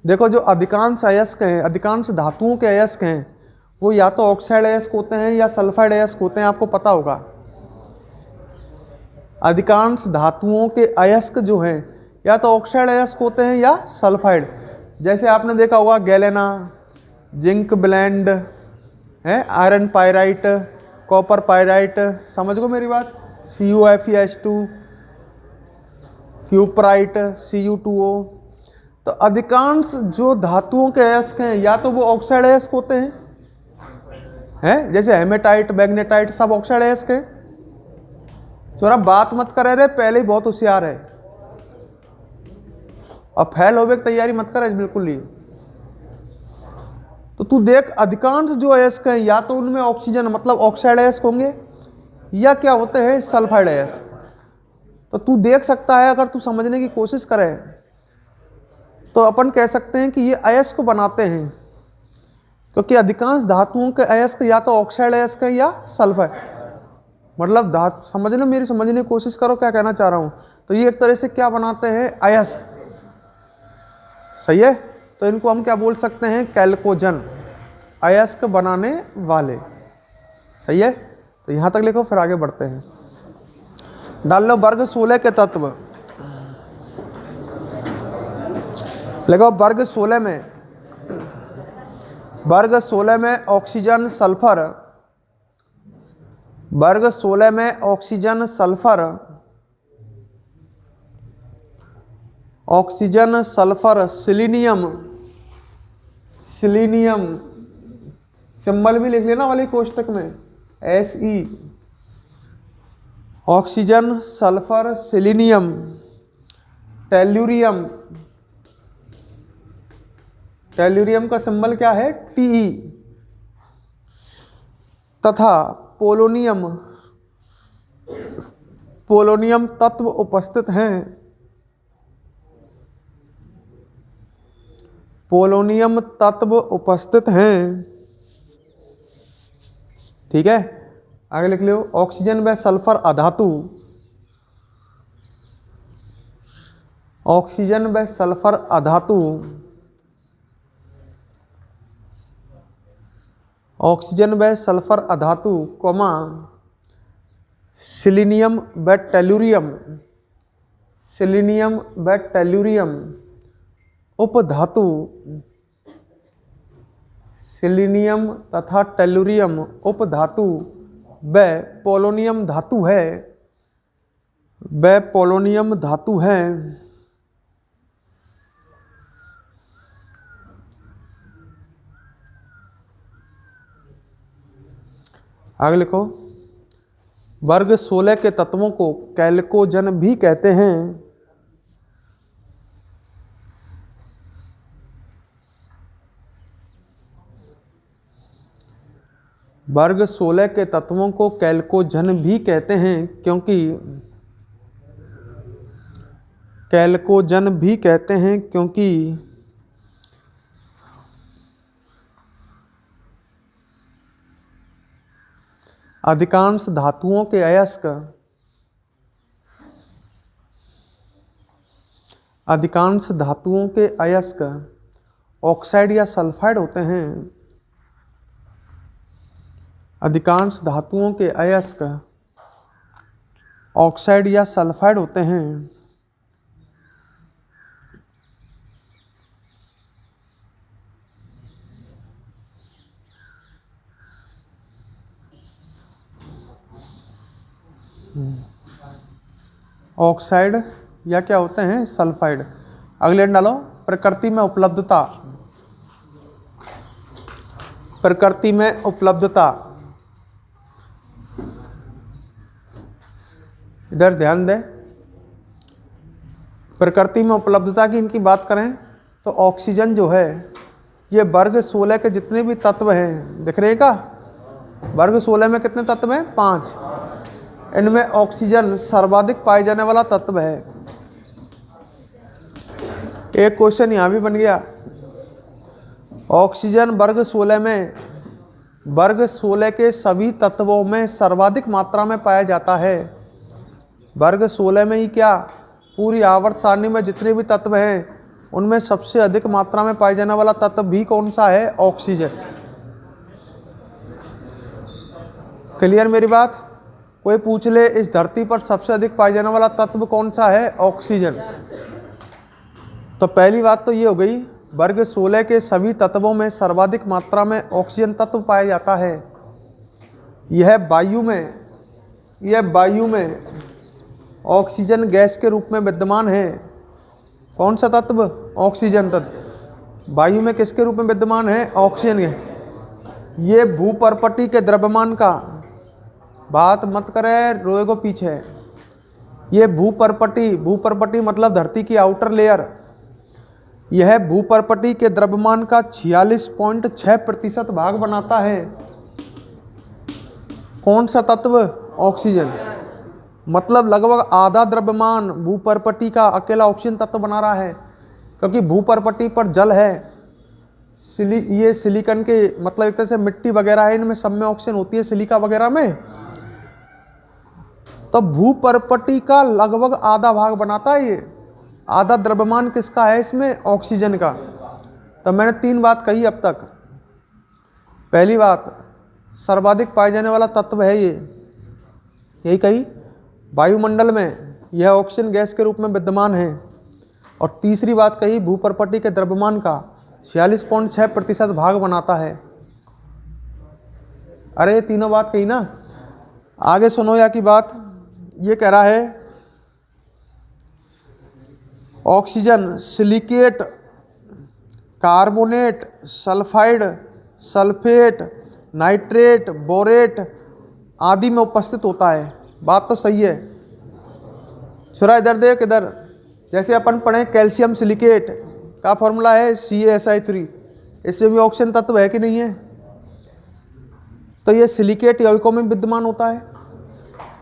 देखो जो अधिकांश अयस्क हैं, अधिकांश धातुओं के अयस्क हैं, वो या तो ऑक्साइड अयस्क होते हैं या सल्फाइड अयस्क होते हैं, आपको पता होगा। अधिकांश धातुओं के अयस्क जो हैं या तो ऑक्साइड अयस्क होते हैं या सल्फाइड। जैसे आपने देखा होगा गैलेना, जिंक ब्लेंड है, आयरन पायराइट, कॉपर पायराइट, समझ गो मेरी बात, CuFeS2, क्यूपराइट, Cu2O। तो अधिकांश जो धातुओं के अयस्क हैं या तो वो ऑक्साइड अयस्क होते हैं, जैसे हेमेटाइट, मैग्नेटाइट, सब ऑक्साइड अयस्क हैं। छोरा बात मत करे रे, पहले ही बहुत होशियार है, अब फेल होने की तैयारी मत करे बिल्कुल ही। तो तू देख अधिकांश जो अयस्क हैं या तो उनमें ऑक्सीजन मतलब ऑक्साइड अयस्क होंगे या क्या होते हैं सल्फाइड अयस्क। तो तू देख सकता है, अगर तू समझने की कोशिश करे तो अपन कह सकते हैं कि ये अयस्क बनाते हैं, क्योंकि अधिकांश धातुओं के अयस्क या तो ऑक्साइड अयस्क है या सल्फाइड। मतलब धातु समझने, मेरी समझने की कोशिश करो क्या कहना चाह रहा हूँ। तो ये एक तरह से क्या बनाते हैं? अयस्क। सही है। तो इनको हम क्या बोल सकते हैं? कैल्कोजन, अयस्क बनाने वाले। सही है। तो यहाँ तक लिखो, फिर आगे बढ़ते हैं। डाल लो वर्ग 16 के तत्व। लिखो वर्ग 16 में, वर्ग 16 में ऑक्सीजन सल्फर, वर्ग 16 में oxygen sulphur, oxygen sulphur selenium, selenium symbol भी लिख लेना वाली कोष्टक में Se, oxygen sulphur selenium, tellurium, tellurium का सिंबल क्या है? Te, तथा पोलोनियम, पोलोनियम तत्व उपस्थित हैं, पोलोनियम तत्व उपस्थित हैं। ठीक है, आगे लिख लो। ऑक्सीजन व सल्फर अधातु, ऑक्सीजन व सल्फर अधातु, ऑक्सीजन व सल्फर अधातु, कोमा सिलीनियम व टेल्यूरियम, सिलीनियम व टेल्यूरियम उपधातु, सिलीनियम तथा टेल्यूरियम उपधातु व पोलोनियम धातु है, व पोलोनियम धातु है। आगे लिखो। वर्ग 16 के तत्वों को कैल्कोजन भी कहते हैं। वर्ग 16 के तत्वों को कैल्कोजन भी कहते हैं, क्योंकि कैल्कोजन भी कहते हैं क्योंकि अधिकांश धातुओं के अयस्क, अधिकांश धातुओं के अयस्क ऑक्साइड या सल्फाइड होते हैं। अधिकांश धातुओं के अयस्क ऑक्साइड या सल्फाइड होते हैं। ऑक्साइड या क्या होते हैं? सल्फाइड। अगले डालो। प्रकृति में उपलब्धता, प्रकृति में उपलब्धता, इधर ध्यान दें, प्रकृति में उपलब्धता की इनकी बात करें तो ऑक्सीजन जो है ये वर्ग 16 के जितने भी तत्व हैं, दिख रहे का वर्ग 16 में कितने तत्व हैं? 5। इनमें ऑक्सीजन सर्वाधिक पाए जाने वाला तत्व है। एक क्वेश्चन यहाँ भी बन गया, ऑक्सीजन वर्ग 16 में, वर्ग 16 के सभी तत्वों में सर्वाधिक मात्रा में पाया जाता है। वर्ग 16 में ही क्या, पूरी आवर्त सारणी में जितने भी तत्व हैं उनमें सबसे अधिक मात्रा में पाए जाने वाला तत्व भी कौन सा है? ऑक्सीजन। क्लियर मेरी बात? कोई पूछ ले इस धरती पर सबसे अधिक पाए जाने वाला तत्व कौन सा है? ऑक्सीजन। तो पहली बात तो ये हो गई, वर्ग 16 के सभी तत्वों में सर्वाधिक मात्रा में ऑक्सीजन तत्व पाया जाता है। यह वायु में ऑक्सीजन गैस के रूप में विद्यमान है। कौन सा तत्व? ऑक्सीजन तत्व। वायु में किसके रूप में विद्यमान है? ऑक्सीजन है। ये भूपर्पटी के द्रव्यमान का, बात मत करे रोए को पीछे, ये भूपर्पटी मतलब धरती की आउटर लेयर, यह भूपर्पटी के द्रव्यमान का 46.6% भाग बनाता है। कौन सा तत्व? ऑक्सीजन। मतलब लगभग आधा द्रव्यमान भूपर्पटी का अकेला ऑक्सीजन तत्व बना रहा है, क्योंकि भूपर्पटी पर जल है, ये सिलिकॉन के मतलब एक तरह से मिट्टी वगैरह है, इनमें सब में ऑक्सीजन होती है, सिलिका वगैरह में। तो भूपर्पटी का लगभग आधा भाग बनाता है ये। आधा द्रव्यमान किसका है इसमें? ऑक्सीजन का। तो मैंने 3 बात कही अब तक। पहली बात, सर्वाधिक पाए जाने वाला तत्व है ये, यही कही, वायुमंडल में यह ऑक्सीजन गैस के रूप में विद्यमान है। और तीसरी बात कही, भूपर्पटी के द्रव्यमान का 46.6% भाग बनाता है। अरे ये तीनों बात कही ना। आगे सुनो या की बात, ये कह रहा है oxygen silicate, carbonate, sulphide, sulphate, nitrate, borate आदि में उपस्थित होता है। बात तो सही है। छुरा इधर देख, इधर जैसे अपन पढ़े कैल्शियम सिलिकेट का फॉर्मूला है CaSi3, इसमें भी ऑक्सीजन तत्व है कि नहीं है? तो ये सिलिकेट यौगिकों में विद्यमान होता है।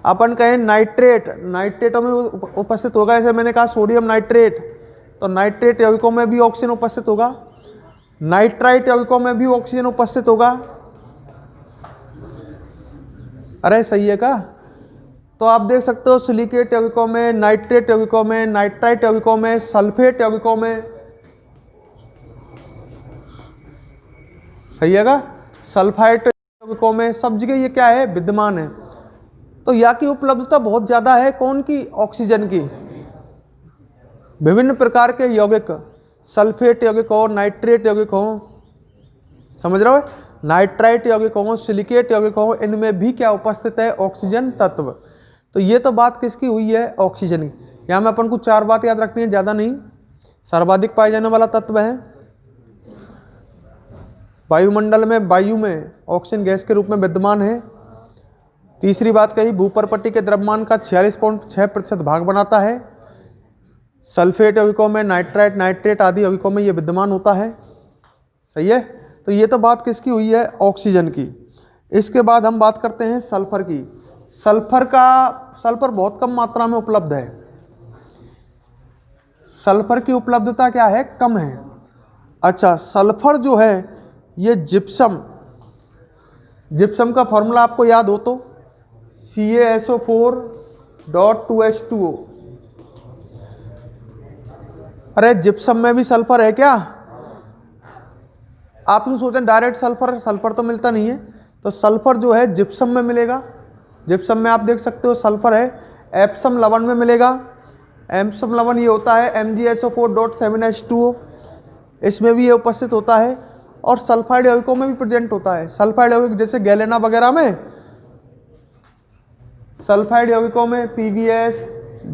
अपन कहें नाइट्रेटों में उपस्थित होगा, जैसे मैंने कहा सोडियम नाइट्रेट, तो नाइट्रेट यौगिकों में भी ऑक्सीजन उपस्थित होगा। नाइट्राइट यौगिकों में भी ऑक्सीजन उपस्थित होगा। अरे सही है का? तो आप देख सकते हो सिलिकेट यौगिकों में, नाइट्रेट यौगिकों में, नाइट्राइट यौगिकों में, सल्फेट यौगिकों में, सही है का? सल्फाइड यौगिकों में, सब जगह ये क्या है? विद्यमान है। तो यहाँ की उपलब्धता बहुत ज़्यादा है। कौन की? ऑक्सीजन की। विभिन्न प्रकार के यौगिक, सल्फेट यौगिक हो, नाइट्रेट यौगिक हो, समझ रहे हो, नाइट्राइट यौगिक हो, सिलिकेट यौगिक हो, इनमें भी क्या उपस्थित है? ऑक्सीजन तत्व। तो ये तो बात किसकी हुई है? ऑक्सीजन की। यहाँ में अपन को 4 बात याद रखनी है, ज़्यादा नहीं। सर्वाधिक पाए जाने वाला तत्व है, वायुमंडल में, वायु में ऑक्सीजन गैस के रूप में विद्यमान है। तीसरी बात कही, भूपर्पटी के द्रव्यमान का 46.6% भाग बनाता है। सल्फेट यौगिकों में, नाइट्रेट आदि यौगिकों में ये विद्यमान होता है। सही है? तो ये तो बात किसकी हुई है? ऑक्सीजन की। इसके बाद हम बात करते हैं सल्फर की। सल्फर बहुत कम मात्रा में उपलब्ध है। सल्फर की उपलब्धता क्या है? कम है। अच्छा, सल्फर जो है ये जिप्सम का फॉर्मूला आपको याद हो तो CaSO4.2H2O। अरे जिप्सम में भी सल्फर है क्या? आप यूँ सोचें डायरेक्ट सल्फर तो मिलता नहीं है, तो सल्फर जो है जिप्सम में मिलेगा। जिप्सम में आप देख सकते हो सल्फर है। एप्सम लवण में मिलेगा। एप्सम लवण ये होता है MgSO4.7H2O, इसमें भी ये उपस्थित होता है। और सल्फाइड यौगिकों में भी प्रेजेंट होता है। सल्फाइड यौगिक जैसे गैलेना वगैरह में, सल्फाइड यौगिकों में PbS,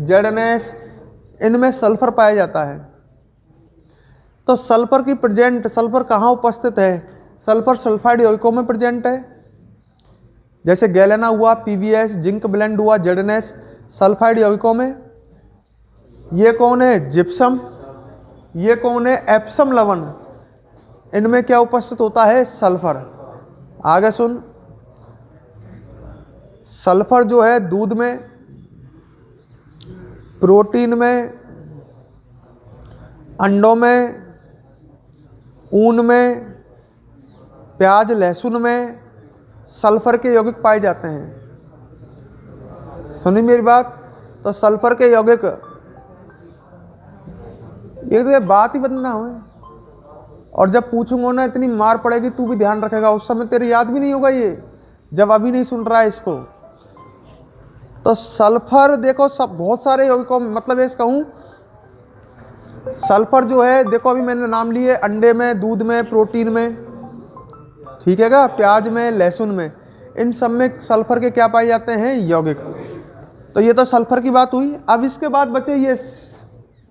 ZnS, इनमें सल्फर पाया जाता है। तो सल्फर कहाँ उपस्थित है? सल्फर सल्फाइड यौगिकों में प्रेजेंट है, जैसे गैलेना हुआ, PbS, जिंक ब्लेंड हुआ, ZnS, सल्फाइड यौगिकों में ये कौन है? जिप्सम। ये कौन है? एप्सम लवण। इनमें क्या उपस्थित होता है? सल्फर। आगे सुन, सल्फर जो है दूध में, प्रोटीन में, अंडों में, ऊन में, प्याज लहसुन में सल्फर के यौगिक पाए जाते हैं। सुनी मेरी बात? तो सल्फर के यौगिक, ये तो बात ही बनना हो। और जब पूछूंगा ना इतनी मार पड़ेगी, तू भी ध्यान रखेगा, उस समय तेरे याद भी नहीं होगा ये, जब अभी नहीं सुन रहा है इसको। तो सल्फर देखो सब बहुत सारे यौगिकों में, मतलब इसका कहूँ सल्फर जो है, देखो अभी मैंने नाम लिए, अंडे में, दूध में, प्रोटीन में, ठीक है क्या, प्याज में, लहसुन में, इन सब में सल्फर के क्या पाए जाते हैं? यौगिक। तो ये तो सल्फर की बात हुई। अब इसके बाद बचे ये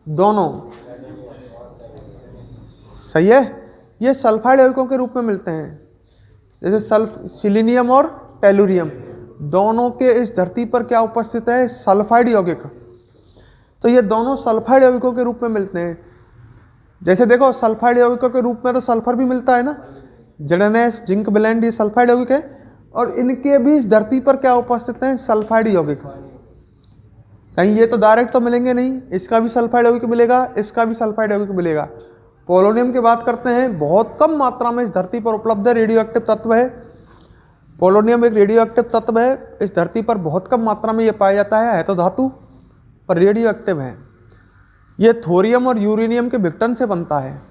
दोनों, सही है, ये सल्फाइड यौगिकों के रूप में मिलते हैं, जैसे सिलीनियम और टेलुरियम, दोनों के इस धरती पर क्या उपस्थित है? सल्फाइड यौगिक। तो ये दोनों सल्फाइड यौगिकों के रूप में मिलते हैं। जैसे देखो सल्फाइड यौगिकों के रूप में तो सल्फर भी मिलता है ना, जड़नेस, जिंक ब्लेंड, ये सल्फाइड यौगिक है, और इनके भी इस धरती पर क्या उपस्थित हैं? सल्फाइड यौगिक। कहीं ये तो डायरेक्ट तो मिलेंगे नहीं, इसका भी सल्फाइड यौगिक मिलेगा, इसका भी सल्फाइड यौगिक मिलेगा। पोलोनियम की बात करते हैं, बहुत कम मात्रा में इस धरती पर उपलब्ध है, रेडियो एक्टिव तत्व है। पोलोनियम एक रेडियो एक्टिव तत्व है, इस धरती पर बहुत कम मात्रा में ये पाया जाता है तो धातु, पर रेडियो एक्टिव है। ये थोरियम और यूरेनियम के विघटन से बनता है।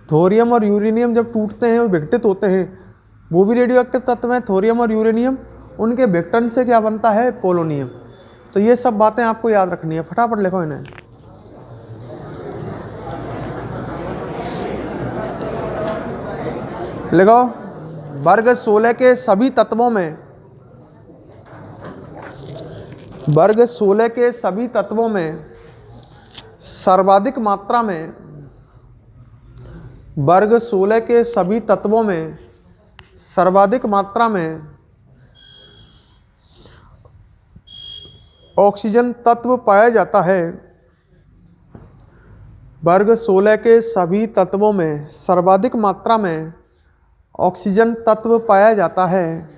थोरियम और यूरेनियम जब टूटते हैं और विघटित होते हैं, वो भी रेडियो एक्टिव तत्व हैं, थोरियम और यूरेनियम, उनके विघटन से क्या बनता है? पोलोनियम। तो ये सब बातें आपको याद रखनी है, फटाफट लिखो इन्हें। लिखो, वर्ग 16 के सभी तत्वों में, वर्ग 16 के सभी तत्वों में सर्वाधिक मात्रा में, वर्ग 16 के सभी तत्वों में सर्वाधिक मात्रा में ऑक्सीजन तत्व पाया जाता है। वर्ग 16 के सभी तत्वों में सर्वाधिक मात्रा में ऑक्सीजन तत्व पाया जाता है।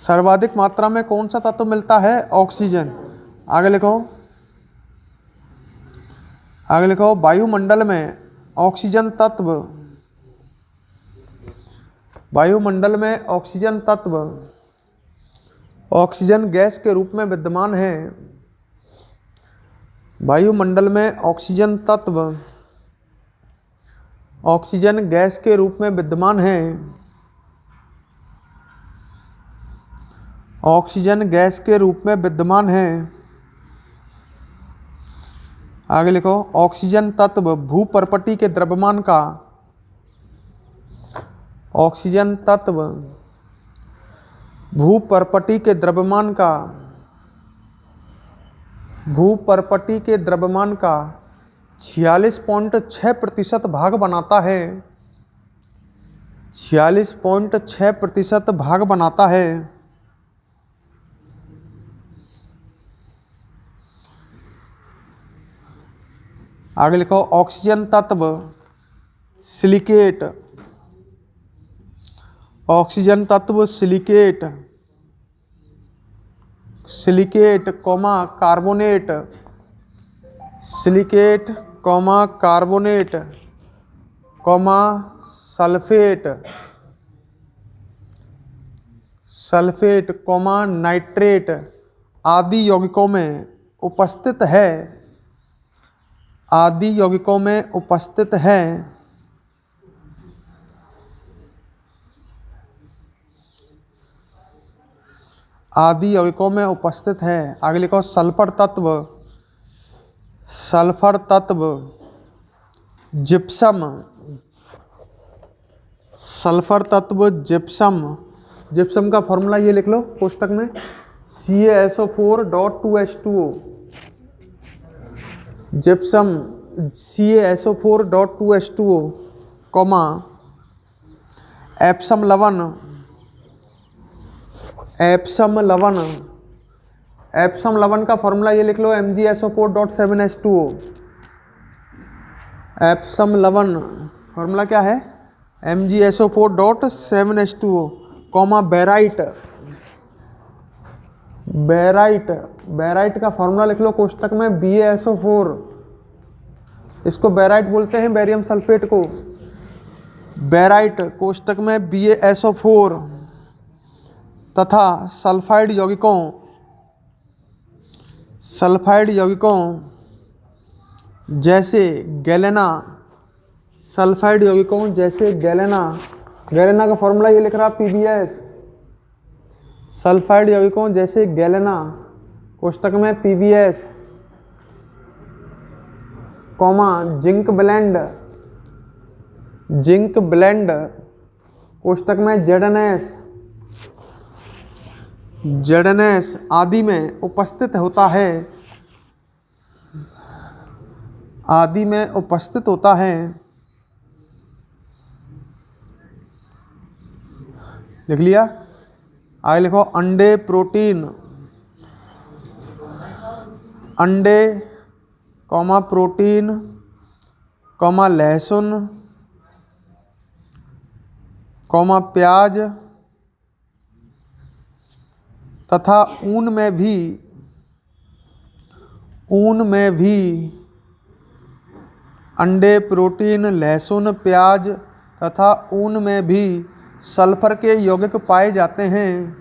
सर्वाधिक मात्रा में कौन सा तत्व मिलता है? ऑक्सीजन। आगे लिखो, आगे लिखो, वायुमंडल में ऑक्सीजन तत्व, वायुमंडल में ऑक्सीजन तत्व ऑक्सीजन गैस के रूप में विद्यमान है। वायुमंडल में ऑक्सीजन तत्व ऑक्सीजन गैस के रूप में विद्यमान है। ऑक्सीजन गैस के रूप में विद्यमान है। आगे लिखो, ऑक्सीजन तत्व भूपर्पटी के द्रव्यमान का, ऑक्सीजन तत्व भूपर्पटी के द्रव्यमान का, भूपर्पटी के द्रव्यमान का 46.6% भाग बनाता है। 46.6% भाग बनाता है। आगे लिखो, ऑक्सीजन तत्व सिलिकेट, ऑक्सीजन तत्व silicate, silicate comma carbonate, silicate comma carbonate comma sulphate, sulphate comma nitrate आदि यौगिकों में उपस्थित है, आदि यौगिकों में उपस्थित है। आदि यौगिकों में उपस्थित है। आगे लिखो, सल्फर तत्व, सल्फर तत्व जिप्सम, सल्फर तत्व जिप्सम, जिप्सम का फॉर्मूला ये लिख लो पुस्तक में, CaSO4.2H2O, gypsum CaSO4.2H2O, comma Epsom लवण, एप्सम लवण, एप्सम लवण का फॉर्मूला ये लिख लो MgSO4.7H2O। एप्सम लवण फॉर्मूला क्या है MgSO4.7H2O, comma barite, barite, barite का फॉर्मूला लिख लो कोष्टक में BaSO4, इसको बेराइट बोलते हैं बेरियम सल्फेट को, बेराइट कोष्टक में BaSO4 तथा सल्फाइड यौगिकों, सल्फाइड यौगिकों जैसे गैलेना, सल्फाइड यौगिकों जैसे गैलेना, गैलेना का फॉर्मूला ये लिख रहा PbS, सल्फाइड यौगिकों जैसे गैलेना कोष्टक में PbS, comma zinc blende, zinc blende कोष्टक में ZnS, ZnS आदि में उपस्थित होता है, आदि में उपस्थित होता है। लिख लिया? आगे लिखो अंडे प्रोटीन, अंडे कॉमा प्रोटीन कॉमा लहसुन कॉमा प्याज तथा ऊन में भी, ऊन में भी अंडे प्रोटीन लहसुन प्याज तथा ऊन में भी सल्फर के यौगिक पाए जाते हैं,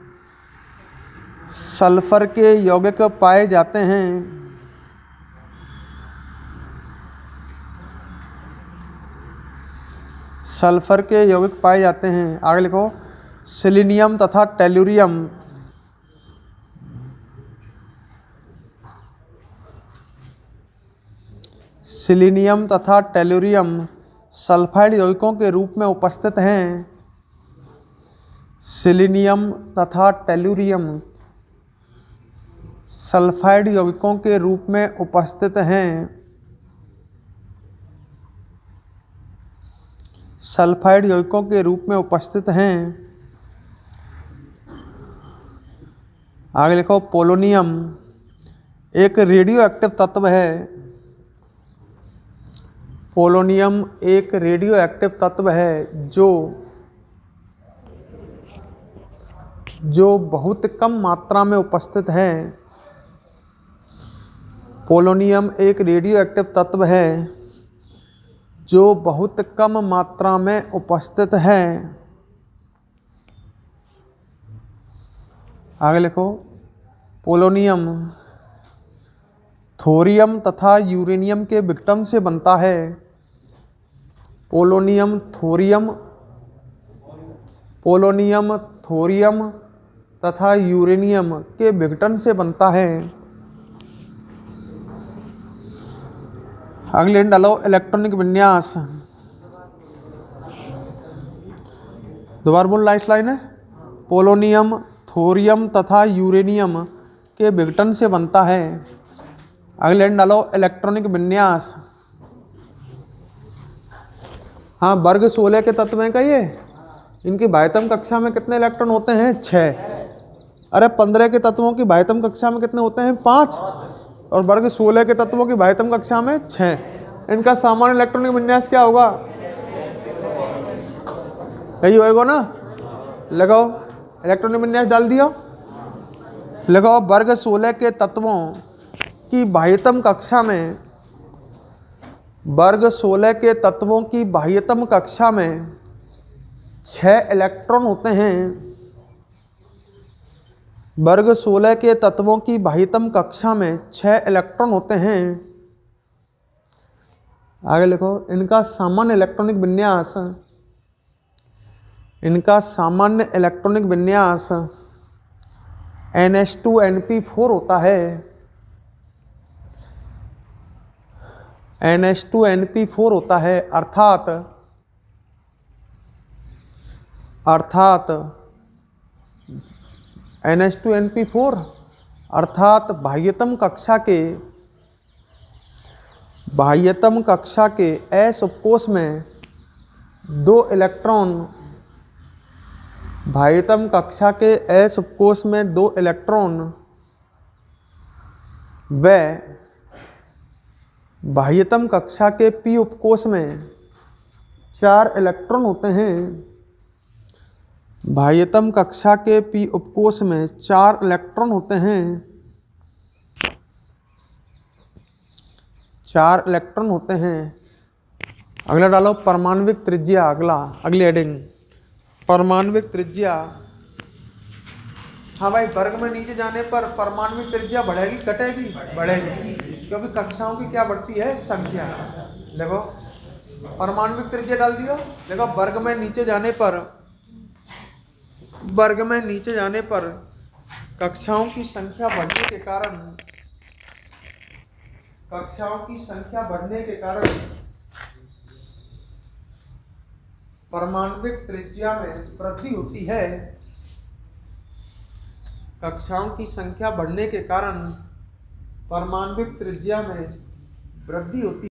सल्फर के यौगिक पाए जाते हैं। सल्फर के यौगिक पाए जाते हैं। आगे लिखो सेलेनियम तथा टेलुरियम, सेलेनियम तथा टेलुरियम सल्फाइड यौगिकों के रूप में उपस्थित हैं। सेलेनियम तथा टेलुरियम सल्फाइड यौगिकों के रूप में उपस्थित हैं, सल्फाइड यौगिकों के रूप में उपस्थित हैं। आगे लिखो पोलोनियम एक रेडियो एक्टिव तत्व है, पोलोनियम एक रेडियो एक्टिव तत्व है जो बहुत कम मात्रा में उपस्थित है। पोलोनियम एक रेडियो एक्टिव तत्व है जो बहुत कम मात्रा में उपस्थित है। आगे लिखो पोलोनियम थोरियम तथा यूरेनियम के विघटन से बनता है। पोलोनियम थोरियम, पोलोनियम थोरियम तथा यूरेनियम के विघटन से बनता है। अगले डालो इलेक्ट्रॉनिक विन्यास, दोबारा बोल लाइट लाइन है। पोलोनियम थोरियम तथा यूरेनियम के विघटन से बनता है। अगले डालो इलेक्ट्रॉनिक विन्यास। हाँ वर्ग 16 के तत्व हैं क्या ये? इनकी बाह्यतम कक्षा में कितने इलेक्ट्रॉन होते हैं? 6। अरे 15 के तत्वों की बाह्यतम कक्षा में कितने होते हैं? 5। और वर्ग 16 के तत्वों की बाह्यतम कक्षा में 6। इनका सामान्य इलेक्ट्रॉनिक विन्यास क्या होगा? यही होएगा ना? लगाओ इलेक्ट्रॉनिक विन्यास डाल दिया। लगाओ वर्ग 16 के तत्वों की बाह्यतम कक्षा में, वर्ग 16 के तत्वों की बाह्यतम कक्षा में 6 इलेक्ट्रॉन होते हैं। वर्ग 16 के तत्वों की बाह्यतम कक्षा में 6 इलेक्ट्रॉन होते हैं। आगे लिखो इनका सामान्य इलेक्ट्रॉनिक विन्यास, इनका सामान्य इलेक्ट्रॉनिक विन्यास NH2NP4 होता है। NH2NP4 होता है अर्थात NH2NP4 अर्थात बाह्यतम कक्षा के S उपकोष में 2 इलेक्ट्रॉन बाह्यतम कक्षा के एस उपकोष में 2 इलेक्ट्रॉन व बाह्यतम कक्षा के पी उपकोष में 4 इलेक्ट्रॉन होते हैं। बाह्यतम कक्षा के पी उपकोष में 4 इलेक्ट्रॉन होते हैं। 4 इलेक्ट्रॉन होते हैं। अगला डालो परमाणविक त्रिज्या। अगली हेडिंग परमाणविक त्रिज्या। हाँ भाई, वर्ग में नीचे जाने पर परमाणविक त्रिज्या बढ़ेगी घटेगी? बढ़ेगी, क्योंकि कक्षाओं की क्या बढ़ती है? संख्या। देखो परमाणविक त्रिज्या डाल दियो। देखो वर्ग में नीचे जाने पर कक्षाओं की संख्या बढ़ने के कारण परमाणविक त्रिज्या में वृद्धि होती है। कक्षाओं की संख्या बढ़ने के कारण परमाणविक त्रिज्या में वृद्धि होती है।